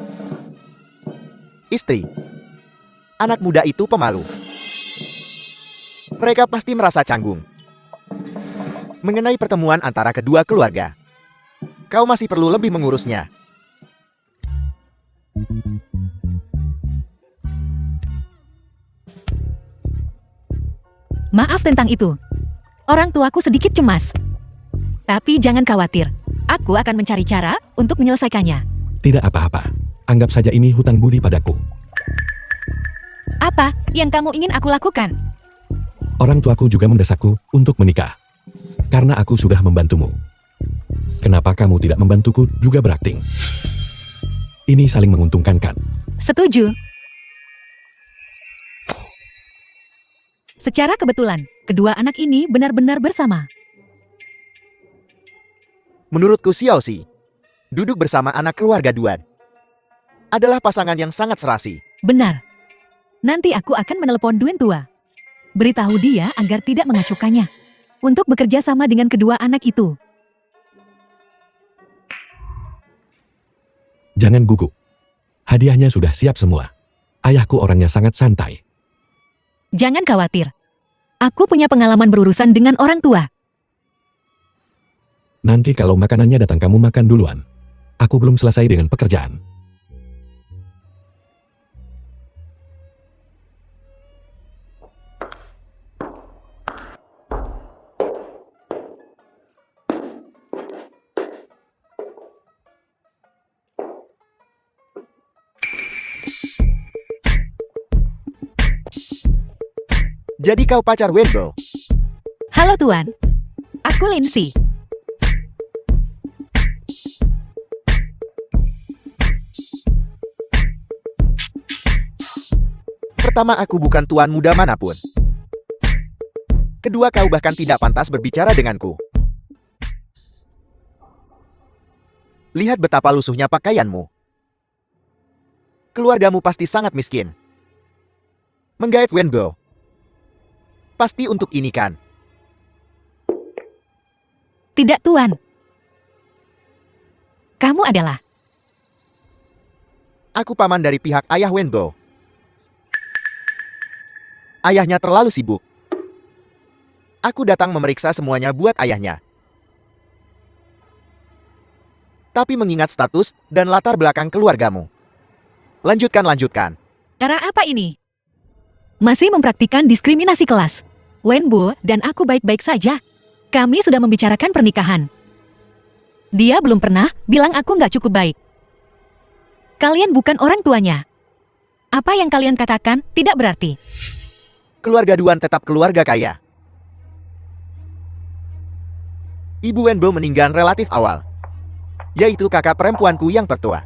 Speaker 1: Istri, anak muda itu pemalu. Mereka pasti merasa canggung mengenai pertemuan antara kedua keluarga. Kau masih perlu lebih mengurusnya.
Speaker 2: Maaf tentang itu. Orang tuaku sedikit cemas. Tapi jangan khawatir. Aku akan mencari cara untuk menyelesaikannya.
Speaker 3: Tidak apa-apa. Anggap saja ini hutang budi padaku.
Speaker 2: Apa yang kamu ingin aku lakukan?
Speaker 3: Orang tuaku juga mendesakku untuk menikah. Karena aku sudah membantumu. Kenapa kamu tidak membantuku juga berakting? Ini saling menguntungkan kan?
Speaker 2: Setuju. Secara kebetulan, kedua anak ini benar-benar bersama.
Speaker 1: Menurutku Xiaoxi, duduk bersama anak keluarga Duan adalah pasangan yang sangat serasi.
Speaker 2: Benar. Nanti aku akan menelepon Duen tua. Beritahu dia agar tidak mengacukannya. Untuk bekerja sama dengan kedua anak itu.
Speaker 3: Jangan gugup. Hadiahnya sudah siap semua. Ayahku orangnya sangat santai.
Speaker 2: Jangan khawatir. Aku punya pengalaman berurusan dengan orang tua.
Speaker 3: Nanti kalau makanannya datang kamu makan duluan. Aku belum selesai dengan pekerjaan.
Speaker 1: Jadi kau pacar Wenbo?
Speaker 2: Halo Tuan. Aku Lindsay.
Speaker 1: Pertama, aku bukan tuan muda manapun. Kedua, kau bahkan tidak pantas berbicara denganku. Lihat betapa lusuhnya pakaianmu. Keluargamu pasti sangat miskin. Menggait Wenbo. Pasti untuk ini kan?
Speaker 2: Tidak Tuan. Kamu adalah.
Speaker 1: Aku paman dari pihak ayah Wenbo. Ayahnya terlalu sibuk. Aku datang memeriksa semuanya buat ayahnya. Tapi mengingat status dan latar belakang keluargamu. Lanjutkan.
Speaker 2: Cara apa ini? Masih mempraktikkan diskriminasi kelas. Wenbo dan aku baik-baik saja. Kami sudah membicarakan pernikahan. Dia belum pernah bilang aku nggak cukup baik. Kalian bukan orang tuanya. Apa yang kalian katakan tidak berarti.
Speaker 1: Keluarga Duan tetap keluarga kaya. Ibu Wenbo meninggal relatif awal, yaitu kakak perempuanku yang tertua.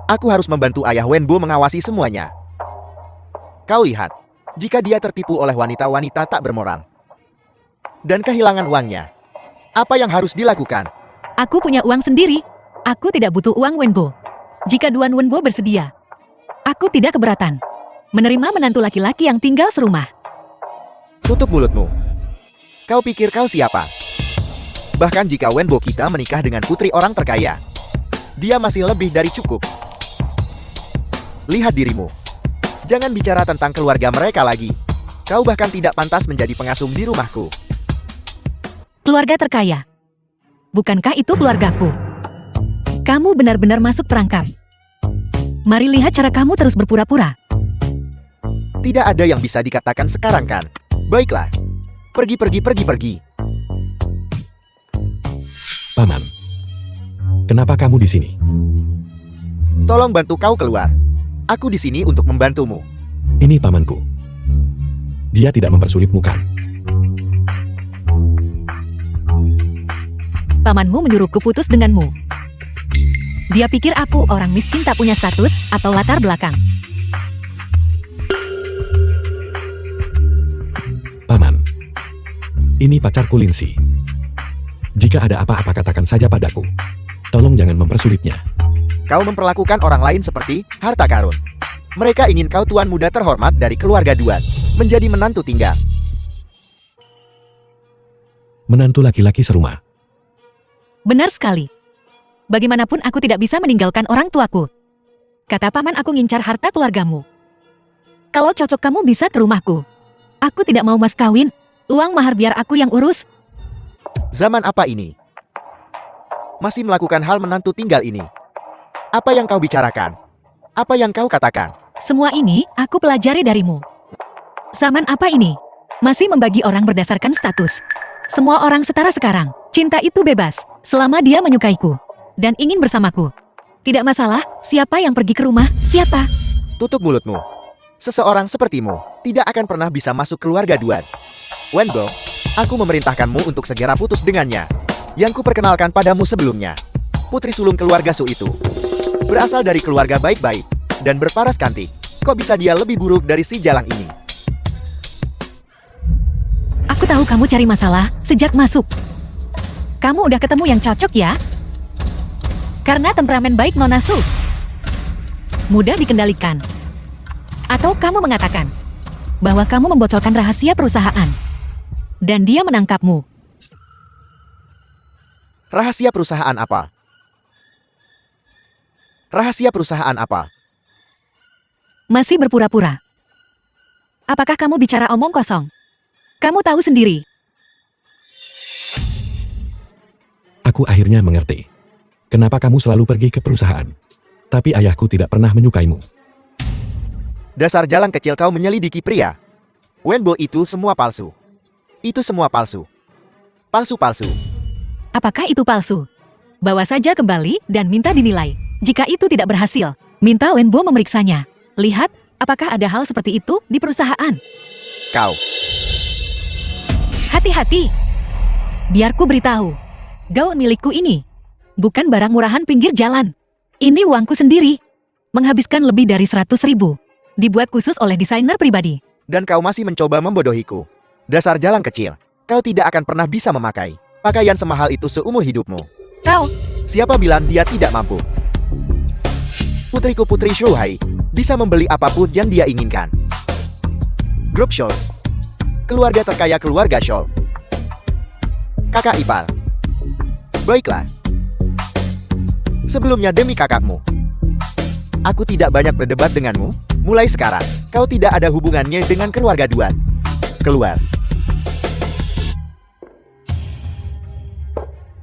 Speaker 1: Aku harus membantu ayah Wenbo mengawasi semuanya. Kau lihat, jika dia tertipu oleh wanita-wanita tak bermoral dan kehilangan uangnya, apa yang harus dilakukan?
Speaker 2: Aku punya uang sendiri. Aku tidak butuh uang Wenbo. Jika Duan Wenbo bersedia, aku tidak keberatan menerima menantu laki-laki yang tinggal serumah.
Speaker 1: Tutup mulutmu. Kau pikir kau siapa? Bahkan jika Wenbo kita menikah dengan putri orang terkaya, dia masih lebih dari cukup. Lihat dirimu. Jangan bicara tentang keluarga mereka lagi. Kau bahkan tidak pantas menjadi pengasuh di rumahku.
Speaker 2: Keluarga terkaya. Bukankah itu keluargaku? Kamu benar-benar masuk perangkap. Mari lihat cara kamu terus berpura-pura.
Speaker 1: Tidak ada yang bisa dikatakan sekarang kan? Baiklah. Pergi.
Speaker 3: Paman. Kenapa kamu di sini?
Speaker 1: Tolong bantu kau keluar. Aku di sini untuk membantumu.
Speaker 3: Ini pamanku. Dia tidak mempersulitmu kan?
Speaker 2: Pamanmu menyuruhku putus denganmu. Dia pikir aku orang miskin tak punya status atau latar belakang.
Speaker 3: Paman. Ini pacarku Lindsay. Jika ada apa-apa katakan saja padaku. Tolong jangan mempersulitnya.
Speaker 1: Kau memperlakukan orang lain seperti harta karun. Mereka ingin kau tuan muda terhormat dari keluarga Duan menjadi menantu tinggal.
Speaker 3: Menantu laki-laki serumah.
Speaker 2: Benar sekali. Bagaimanapun aku tidak bisa meninggalkan orang tuaku. Kata paman aku ngincar harta keluargamu. Kalau cocok kamu bisa ke rumahku. Aku tidak mau mas kawin. Uang mahar biar aku yang urus.
Speaker 1: Zaman apa ini? Masih melakukan hal menantu tinggal ini. Apa yang kau bicarakan? Apa yang kau katakan?
Speaker 2: Semua ini aku pelajari darimu. Zaman apa ini? Masih membagi orang berdasarkan status. Semua orang setara sekarang. Cinta itu bebas, selama dia menyukaiku dan ingin bersamaku. Tidak masalah, siapa yang pergi ke rumah, siapa?
Speaker 1: Tutup mulutmu. Seseorang sepertimu tidak akan pernah bisa masuk keluarga Duan. Wenbo, aku memerintahkanmu untuk segera putus dengannya. Yang kuperkenalkan padamu sebelumnya. Putri sulung keluarga Su itu berasal dari keluarga baik-baik dan berparas cantik. Kok bisa dia lebih buruk dari si Jalang ini?
Speaker 2: Aku tahu kamu cari masalah sejak masuk. Kamu udah ketemu yang cocok ya? Karena temperamen baik Nona Su mudah dikendalikan. Atau kamu mengatakan bahwa kamu membocorkan rahasia perusahaan dan dia menangkapmu.
Speaker 1: Rahasia perusahaan apa? Rahasia perusahaan apa?
Speaker 2: Masih berpura-pura. Apakah kamu bicara omong kosong? Kamu tahu sendiri.
Speaker 3: Aku akhirnya mengerti. Kenapa kamu selalu pergi ke perusahaan? Tapi ayahku tidak pernah menyukaimu.
Speaker 1: Dasar Jalang kecil, kau menyelidiki pria. Wenbo itu semua palsu. Itu semua palsu. Palsu-palsu.
Speaker 2: Apakah itu palsu? Bawa saja kembali dan minta dinilai. Jika itu tidak berhasil, minta Wenbo memeriksanya. Lihat, apakah ada hal seperti itu di perusahaan.
Speaker 1: Kau.
Speaker 2: Hati-hati. Biar ku beritahu. Gaun milikku ini bukan barang murahan pinggir jalan. Ini uangku sendiri. Menghabiskan lebih dari 100.000. Dibuat khusus oleh desainer pribadi.
Speaker 1: Dan kau masih mencoba membodohiku. Dasar Jalang kecil. Kau tidak akan pernah bisa memakai pakaian semahal itu seumur hidupmu.
Speaker 2: Kau,
Speaker 1: Siapa bilang dia tidak mampu? Putriku Putri Shuhai bisa membeli apapun yang dia inginkan. Grup Shaw. Keluarga terkaya keluarga Shaw. Kakak ipar. Baiklah. Sebelumnya demi kakakmu. Aku tidak banyak berdebat denganmu. Mulai sekarang, kau tidak ada hubungannya dengan keluarga Duan. Keluar.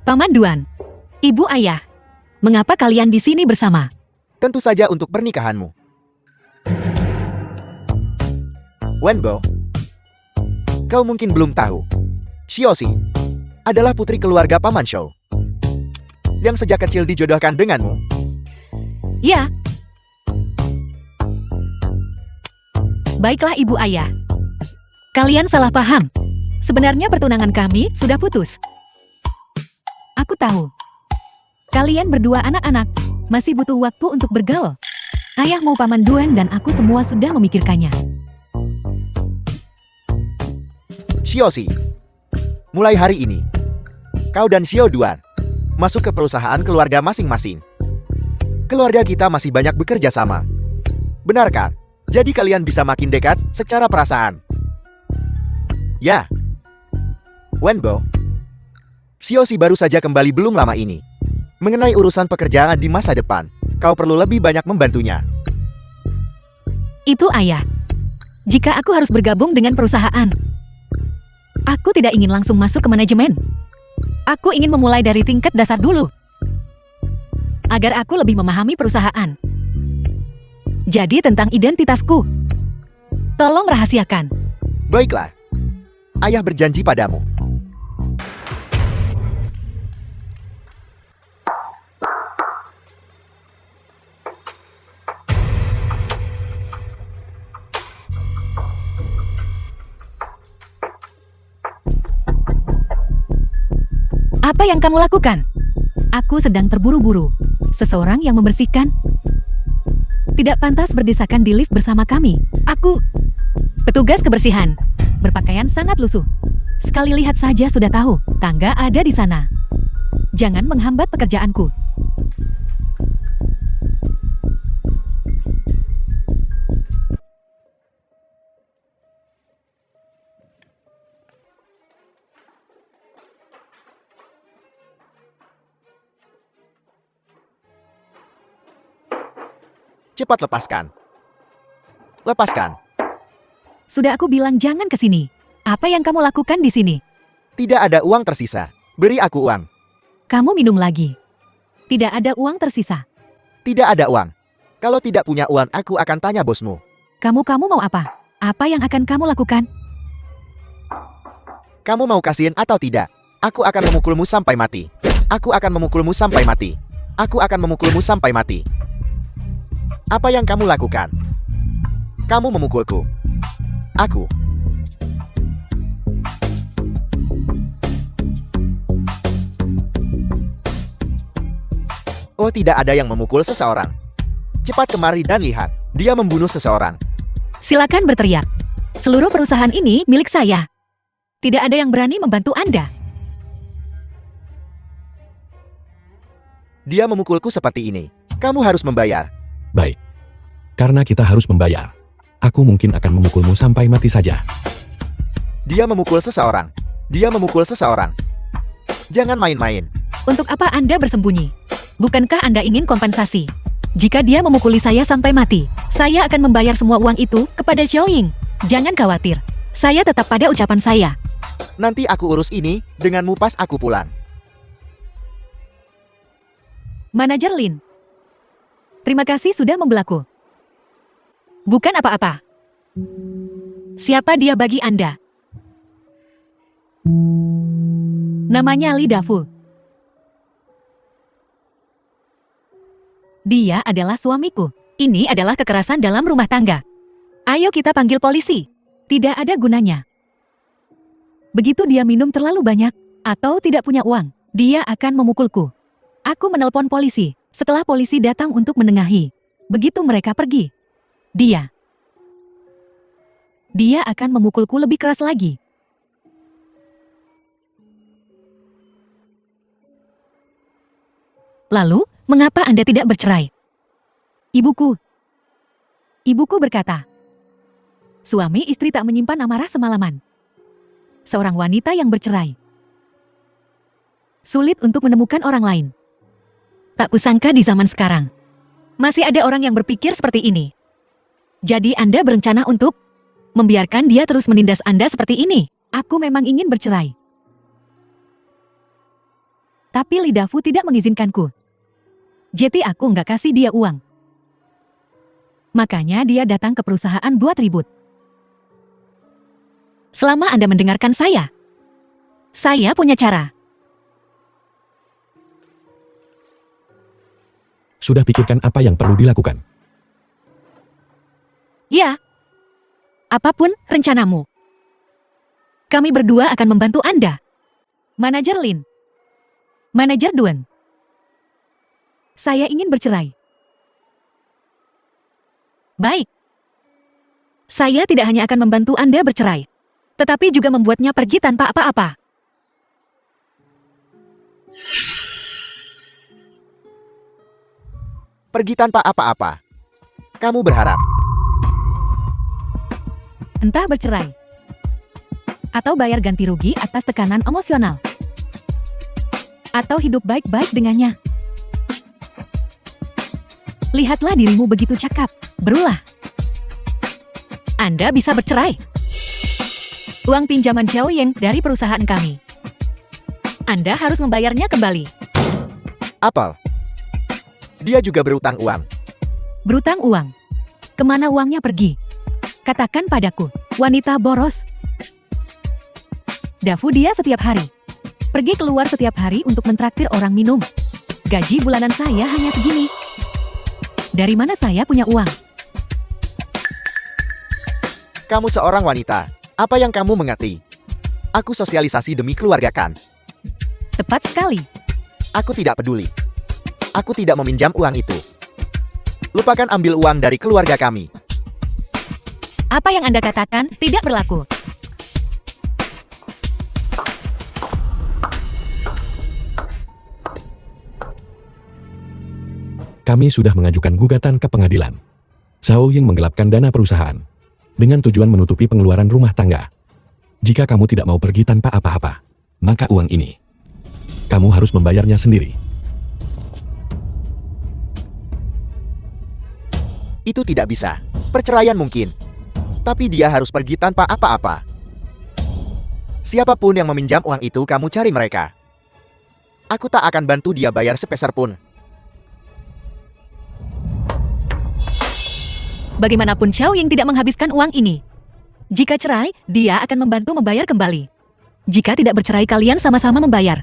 Speaker 2: Paman Duan. Ibu ayah. Mengapa kalian di sini bersama?
Speaker 1: Tentu saja untuk pernikahanmu. Wenbo, kau mungkin belum tahu. Xiaoxi adalah putri keluarga Paman Shou yang sejak kecil dijodohkan denganmu.
Speaker 2: Ya. Baiklah ibu ayah. Kalian salah paham. Sebenarnya pertunangan kami sudah putus. Aku tahu. Kalian berdua anak-anak masih butuh waktu untuk bergaul. Ayahmu Paman Duan dan aku semua sudah memikirkannya.
Speaker 1: Xiaoxi, mulai hari ini, kau dan Xiao Duan masuk ke perusahaan keluarga masing-masing. Keluarga kita masih banyak bekerja sama. Benarkah? Jadi kalian bisa makin dekat secara perasaan. Ya. Wenbo, Xiaoxi baru saja kembali belum lama ini. Mengenai urusan pekerjaan di masa depan, kau perlu lebih banyak membantunya.
Speaker 2: Itu ayah. Jika aku harus bergabung dengan perusahaan, aku tidak ingin langsung masuk ke manajemen. Aku ingin memulai dari tingkat dasar dulu. Agar aku lebih memahami perusahaan. Jadi tentang identitasku. Tolong rahasiakan.
Speaker 1: Baiklah. Ayah berjanji padamu.
Speaker 2: Apa yang kamu lakukan? Aku sedang terburu-buru. Seseorang yang membersihkan. Tidak pantas berdesakan di lift bersama kami. Aku petugas kebersihan. Berpakaian sangat lusuh. Sekali lihat saja sudah tahu, tangga ada di sana. Jangan menghambat pekerjaanku.
Speaker 1: Cepat lepaskan. Lepaskan.
Speaker 2: Sudah aku bilang jangan ke sini. Apa yang kamu lakukan di sini?
Speaker 1: Tidak ada uang tersisa. Beri aku uang.
Speaker 2: Kamu minum lagi. Tidak ada uang tersisa.
Speaker 1: Tidak ada uang. Kalau tidak punya uang, aku akan tanya bosmu.
Speaker 2: Kamu mau apa? Apa yang akan kamu lakukan?
Speaker 1: Kamu mau kasihin atau tidak? Aku akan memukulmu sampai mati. Aku akan memukulmu sampai mati. Aku akan memukulmu sampai mati. Apa yang kamu lakukan? Kamu memukulku. Aku. Oh, tidak ada yang memukul seseorang. Cepat kemari dan lihat. Dia membunuh seseorang.
Speaker 2: Silakan berteriak. Seluruh perusahaan ini milik saya. Tidak ada yang berani membantu Anda.
Speaker 1: Dia memukulku seperti ini. Kamu harus membayar.
Speaker 3: Baik. Karena kita harus membayar. Aku mungkin akan memukulmu sampai mati saja.
Speaker 1: Dia memukul seseorang. Dia memukul seseorang. Jangan main-main.
Speaker 2: Untuk apa Anda bersembunyi? Bukankah Anda ingin kompensasi? Jika dia memukuli saya sampai mati, saya akan membayar semua uang itu kepada Xiaoying. Jangan khawatir. Saya tetap pada ucapan saya.
Speaker 1: Nanti aku urus ini denganmu pas aku pulang.
Speaker 2: Manajer Lin. Terima kasih sudah membelaku. Bukan apa-apa. Siapa dia bagi Anda? Namanya Li Dafu. Dia adalah suamiku. Ini adalah kekerasan dalam rumah tangga. Ayo kita panggil polisi. Tidak ada gunanya. Begitu dia minum terlalu banyak atau tidak punya uang, dia akan memukulku. Aku menelpon polisi. Setelah polisi datang untuk menengahi. Begitu mereka pergi, dia akan memukulku lebih keras lagi. Lalu, mengapa Anda tidak bercerai? Ibuku berkata, suami istri tak menyimpan amarah semalaman. Seorang wanita yang bercerai sulit untuk menemukan orang lain. Tak kusangka di zaman sekarang masih ada orang yang berpikir seperti ini. Jadi Anda berencana untuk membiarkan dia terus menindas Anda seperti ini? Aku memang ingin bercerai. Tapi Li Dafu tidak mengizinkanku. Jadi aku nggak kasih dia uang. Makanya dia datang ke perusahaan buat ribut. Selama Anda mendengarkan saya punya cara.
Speaker 3: Sudah pikirkan apa yang perlu dilakukan?
Speaker 2: Ya. Apapun rencanamu. Kami berdua akan membantu Anda. Manajer Lin. Manajer Duan. Saya ingin bercerai. Baik. Saya tidak hanya akan membantu Anda bercerai, tetapi juga membuatnya pergi tanpa apa-apa.
Speaker 1: Pergi tanpa apa-apa. Kamu berharap.
Speaker 2: Entah bercerai, atau bayar ganti rugi atas tekanan emosional, atau hidup baik-baik dengannya. Lihatlah dirimu begitu cakap, berulah. Anda bisa bercerai. Uang pinjaman Xiaoying dari perusahaan kami. Anda harus membayarnya kembali.
Speaker 1: Apel. Dia juga berutang uang.
Speaker 2: Berutang uang. Kemana uangnya pergi? Katakan padaku, wanita boros. Dafu dia setiap hari. Pergi keluar setiap hari untuk mentraktir orang minum. Gaji bulanan saya hanya segini. Dari mana saya punya uang?
Speaker 1: Kamu seorang wanita. Apa yang kamu mengerti? Aku sosialisasi demi keluarga kan.
Speaker 2: Tepat sekali.
Speaker 1: Aku tidak peduli. Aku tidak meminjam uang itu. Lupakan ambil uang dari keluarga kami.
Speaker 2: Apa yang Anda katakan tidak berlaku.
Speaker 3: Kami sudah mengajukan gugatan ke pengadilan. Xiaoying menggelapkan dana perusahaan dengan tujuan menutupi pengeluaran rumah tangga. Jika kamu tidak mau pergi tanpa apa-apa, maka uang ini kamu harus membayarnya sendiri.
Speaker 1: Itu tidak bisa. Perceraian mungkin. Tapi dia harus pergi tanpa apa-apa. Siapapun yang meminjam uang itu, kamu cari mereka. Aku tak akan bantu dia bayar sepeser pun.
Speaker 2: Bagaimanapun Xiaoying tidak menghabiskan uang ini. Jika cerai, dia akan membantu membayar kembali. Jika tidak bercerai, kalian sama-sama membayar.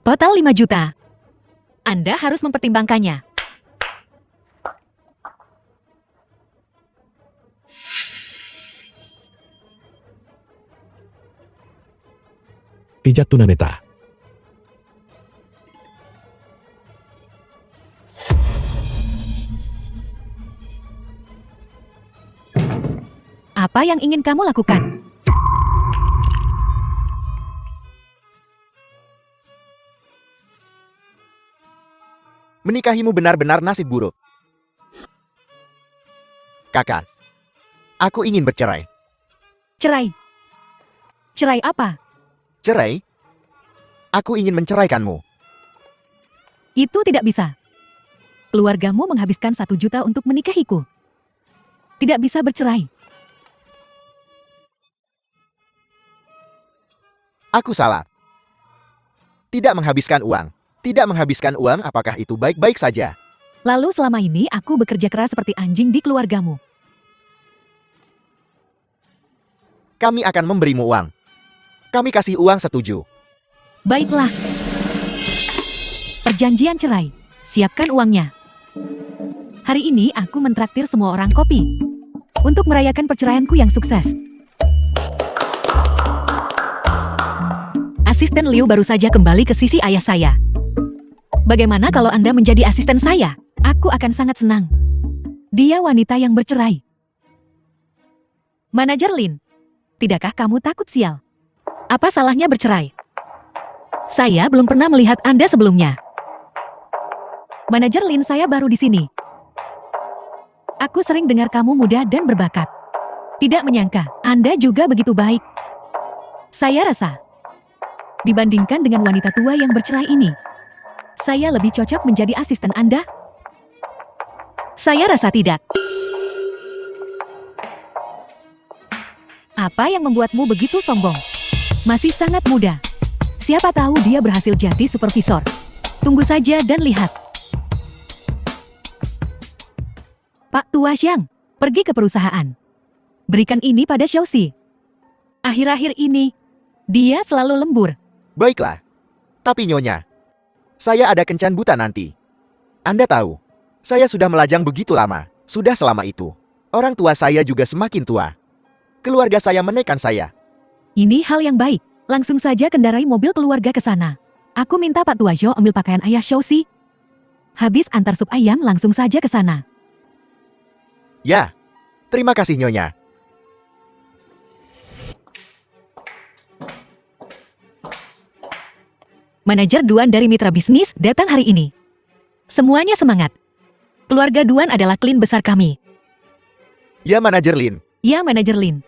Speaker 2: Total 5 juta. Anda harus mempertimbangkannya.
Speaker 3: Pijat tunanetra.
Speaker 2: Apa yang ingin kamu lakukan?
Speaker 1: Menikahimu benar-benar nasib buruk. Kakak, aku ingin bercerai.
Speaker 2: Cerai. Cerai apa?
Speaker 1: Cerai? Aku ingin menceraikanmu.
Speaker 2: Itu tidak bisa. Keluargamu menghabiskan 1 juta untuk menikahiku. Tidak bisa bercerai.
Speaker 1: Aku salah. Tidak menghabiskan uang. Tidak menghabiskan uang, apakah itu baik-baik saja?
Speaker 2: Lalu selama ini aku bekerja keras seperti anjing di keluargamu.
Speaker 1: Kami akan memberimu uang. Kami kasih uang setuju.
Speaker 2: Baiklah. Perjanjian cerai. Siapkan uangnya. Hari ini aku mentraktir semua orang kopi. Untuk merayakan perceraianku yang sukses. Asisten Liu baru saja kembali ke sisi ayah saya. Bagaimana kalau Anda menjadi asisten saya? Aku akan sangat senang. Dia wanita yang bercerai. Manajer Lin, tidakkah kamu takut sial? Apa salahnya bercerai? Saya belum pernah melihat Anda sebelumnya. Manajer Lin, saya baru di sini. Aku sering dengar kamu muda dan berbakat. Tidak menyangka, Anda juga begitu baik. Saya rasa, dibandingkan dengan wanita tua yang bercerai ini, saya lebih cocok menjadi asisten Anda. Saya rasa tidak. Apa yang membuatmu begitu sombong? Masih sangat muda. Siapa tahu dia berhasil jadi supervisor. Tunggu saja dan lihat. Pak Tua Xiang, pergi ke perusahaan. Berikan ini pada Xiaoxi. Akhir-akhir ini, dia selalu lembur.
Speaker 1: Baiklah. Tapi Nyonya, saya ada kencan buta nanti. Anda tahu, saya sudah melajang begitu lama. Sudah selama itu. Orang tua saya juga semakin tua. Keluarga saya menekan saya.
Speaker 2: Ini hal yang baik. Langsung saja kendarai mobil keluarga ke sana. Aku minta Pak Tua Zhou ambil pakaian ayah Xiaoxi. Habis antar sup ayam langsung saja ke sana.
Speaker 1: Ya. Terima kasih Nyonya.
Speaker 2: Manajer Duan dari mitra bisnis datang hari ini. Semuanya semangat. Keluarga Duan adalah klien besar kami.
Speaker 1: Ya Manajer Lin.
Speaker 2: Ya Manajer Lin.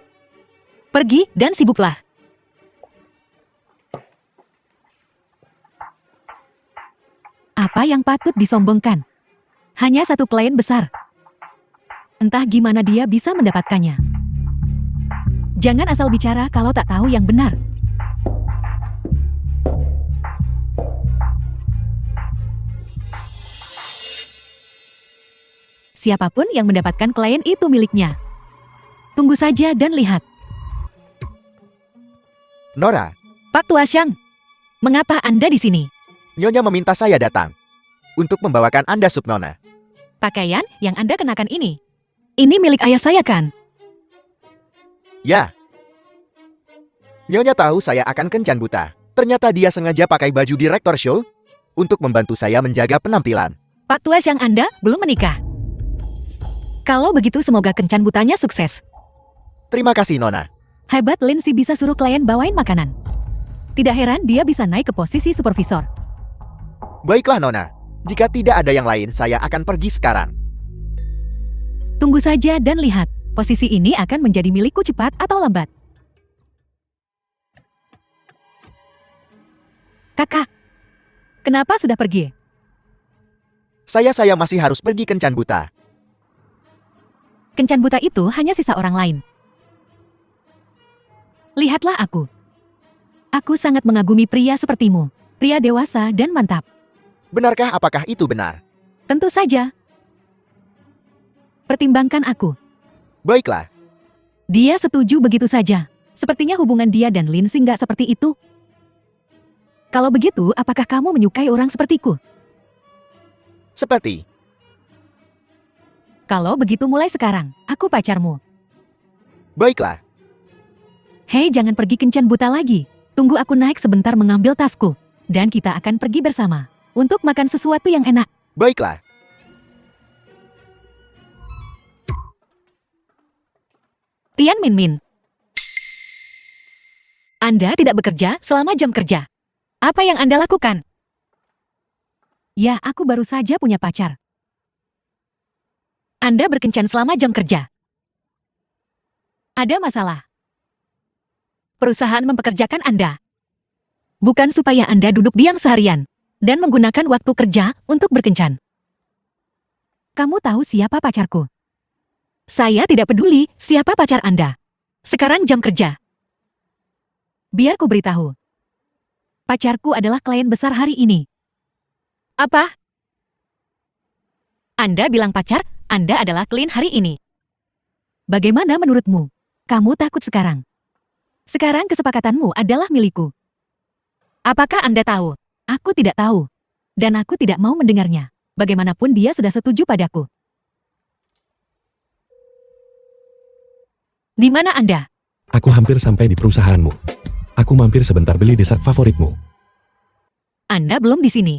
Speaker 2: Pergi dan sibuklah. Apa yang patut disombongkan? Hanya 1 klien besar. Entah gimana dia bisa mendapatkannya. Jangan asal bicara kalau tak tahu yang benar. Siapapun yang mendapatkan klien itu miliknya. Tunggu saja dan lihat.
Speaker 1: Nora,
Speaker 2: Pak Tua Xiang, mengapa Anda di sini?
Speaker 1: Nyonya meminta saya datang untuk membawakan Anda sup Nona.
Speaker 2: Pakaian yang Anda kenakan ini milik ayah saya kan?
Speaker 1: Ya. Nyonya tahu saya akan kencan buta. Ternyata dia sengaja pakai baju direktor show untuk membantu saya menjaga penampilan.
Speaker 2: Pak Tua Xiang, Anda belum menikah. Kalau begitu semoga kencan butanya sukses.
Speaker 1: Terima kasih Nona.
Speaker 2: Hebat Lindsay bisa suruh klien bawain makanan. Tidak heran dia bisa naik ke posisi supervisor.
Speaker 1: Baiklah Nona. Jika tidak ada yang lain saya akan pergi sekarang.
Speaker 2: Tunggu saja dan lihat. Posisi ini akan menjadi milikku cepat atau lambat. Kakak, kenapa sudah pergi?
Speaker 1: Saya masih harus pergi kencan buta.
Speaker 2: Kencan buta itu hanya sisa orang lain. Lihatlah aku. Aku sangat mengagumi pria sepertimu. Pria dewasa dan mantap.
Speaker 1: Benarkah apakah itu benar?
Speaker 2: Tentu saja. Pertimbangkan aku.
Speaker 1: Baiklah.
Speaker 2: Dia setuju begitu saja. Sepertinya hubungan dia dan Lindsay nggak seperti itu. Kalau begitu, apakah kamu menyukai orang sepertiku?
Speaker 1: Seperti.
Speaker 2: Kalau begitu mulai sekarang, aku pacarmu.
Speaker 1: Baiklah.
Speaker 2: Hei, jangan pergi kencan buta lagi. Tunggu aku naik sebentar mengambil tasku. Dan kita akan pergi bersama. Untuk makan sesuatu yang enak. Tian Min Min. Anda tidak bekerja selama jam kerja. Apa yang Anda lakukan? Ya, aku baru saja punya pacar. Anda berkencan selama jam kerja. Ada masalah. Perusahaan mempekerjakan Anda. Bukan supaya Anda duduk diam seharian dan menggunakan waktu kerja untuk berkencan. Kamu tahu siapa pacarku? Saya tidak peduli siapa pacar Anda. Sekarang jam kerja. Biar ku beritahu. Pacarku adalah klien besar hari ini. Apa? Anda bilang pacar, Anda adalah klien hari ini. Bagaimana menurutmu? Kamu takut sekarang? Sekarang kesepakatanmu adalah milikku. Apakah Anda tahu? Aku tidak tahu. Dan aku tidak mau mendengarnya. Bagaimanapun dia sudah setuju padaku. Di mana Anda?
Speaker 3: Aku hampir sampai di perusahaanmu. Aku mampir sebentar beli dessert favoritmu.
Speaker 2: Anda belum di sini.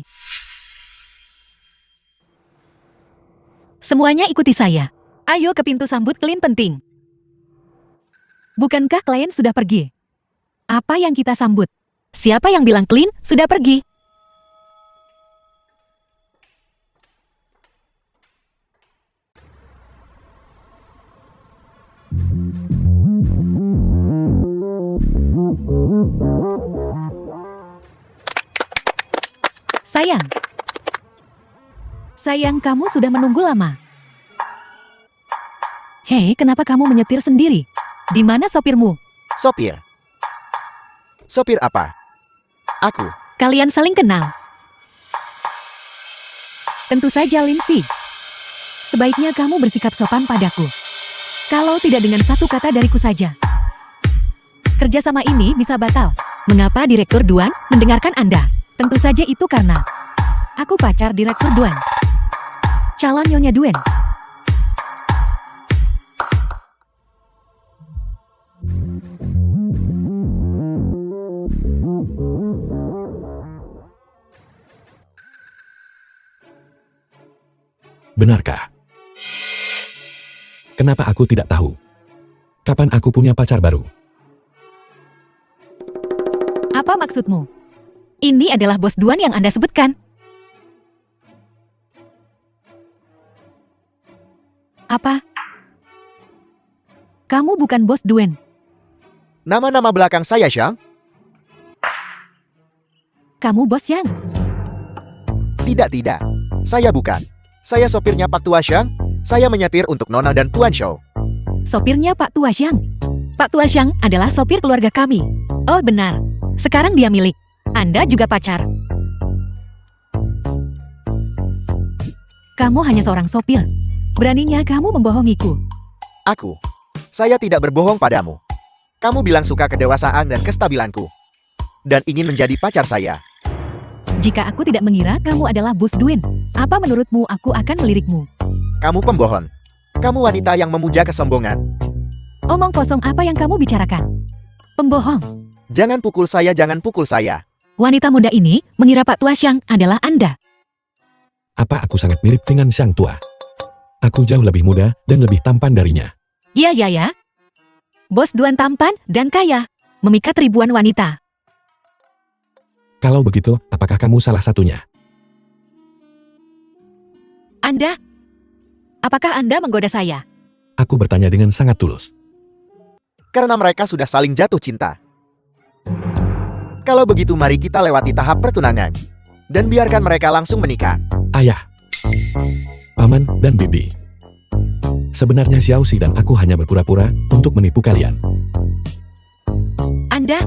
Speaker 2: Semuanya ikuti saya. Ayo ke pintu sambut klien penting. Bukankah klien sudah pergi? Apa yang kita sambut? Siapa yang bilang klien sudah pergi? Sayang, kamu sudah menunggu lama. Hei, kenapa kamu menyetir sendiri? Di mana sopirmu?
Speaker 1: Sopir. Sopir apa? Aku.
Speaker 2: Kalian saling kenal. Tentu saja, Lindsay. Sebaiknya kamu bersikap sopan padaku. Kalau tidak dengan satu kata dariku saja. Kerjasama ini bisa batal. Mengapa Direktur Duan mendengarkan Anda? Tentu saja itu karena aku pacar Direktur Duan. Calon Nyonya Duan.
Speaker 3: Benarkah? Kenapa aku tidak tahu? Kapan aku punya pacar baru?
Speaker 2: Apa maksudmu? Ini adalah bos Duan yang Anda sebutkan. Apa? Kamu bukan bos Duan.
Speaker 1: Nama-nama belakang saya, Xiang?
Speaker 2: Kamu bos Yang.
Speaker 1: Tidak. Saya bukan. Saya sopirnya Pak Tua Xiang. Saya menyetir untuk Nona dan Tuan Shou.
Speaker 2: Sopirnya Pak Tua Xiang. Pak Tua Xiang adalah sopir keluarga kami. Oh benar. Sekarang dia milik. Anda juga pacar. Kamu hanya seorang sopir. Beraninya kamu membohongiku.
Speaker 1: Saya tidak berbohong padamu. Kamu bilang suka kedewasaan dan kestabilanku. Dan ingin menjadi pacar saya.
Speaker 2: Jika aku tidak mengira kamu adalah bos Duan, apa menurutmu aku akan melirikmu?
Speaker 1: Kamu pembohong. Kamu wanita yang memuja kesombongan.
Speaker 2: Omong kosong apa yang kamu bicarakan? Pembohong.
Speaker 1: Jangan pukul saya.
Speaker 2: Wanita muda ini mengira Pak Tua Xiang adalah Anda.
Speaker 3: Apa aku sangat mirip dengan Xiang Tua? Aku jauh lebih muda dan lebih tampan darinya.
Speaker 2: Ya. Bos Duan tampan dan kaya, memikat ribuan wanita.
Speaker 3: Kalau begitu, apakah kamu salah satunya?
Speaker 2: Anda? Apakah Anda menggoda saya?
Speaker 3: Aku bertanya dengan sangat tulus.
Speaker 1: Karena mereka sudah saling jatuh cinta. Kalau begitu mari kita lewati tahap pertunangan. Dan biarkan mereka langsung menikah.
Speaker 3: Ayah, Paman, dan Bibi. Sebenarnya Xiaoxi dan aku hanya berpura-pura untuk menipu kalian.
Speaker 2: Anda?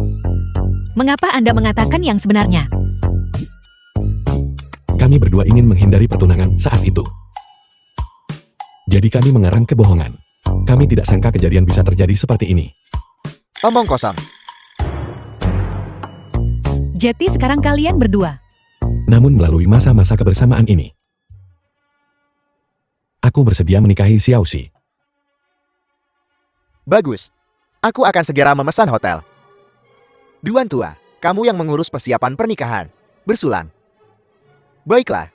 Speaker 2: Mengapa Anda mengatakan yang sebenarnya?
Speaker 3: Kami berdua ingin menghindari pertunangan saat itu. Jadi kami mengarang kebohongan. Kami tidak sangka kejadian bisa terjadi seperti ini.
Speaker 1: Omong kosong.
Speaker 2: Jadi sekarang kalian berdua.
Speaker 3: Namun melalui masa-masa kebersamaan ini, aku bersedia menikahi Xiaoxi.
Speaker 1: Bagus. Aku akan segera memesan hotel. Duan Tua, kamu yang mengurus persiapan pernikahan. Bersulang. Baiklah.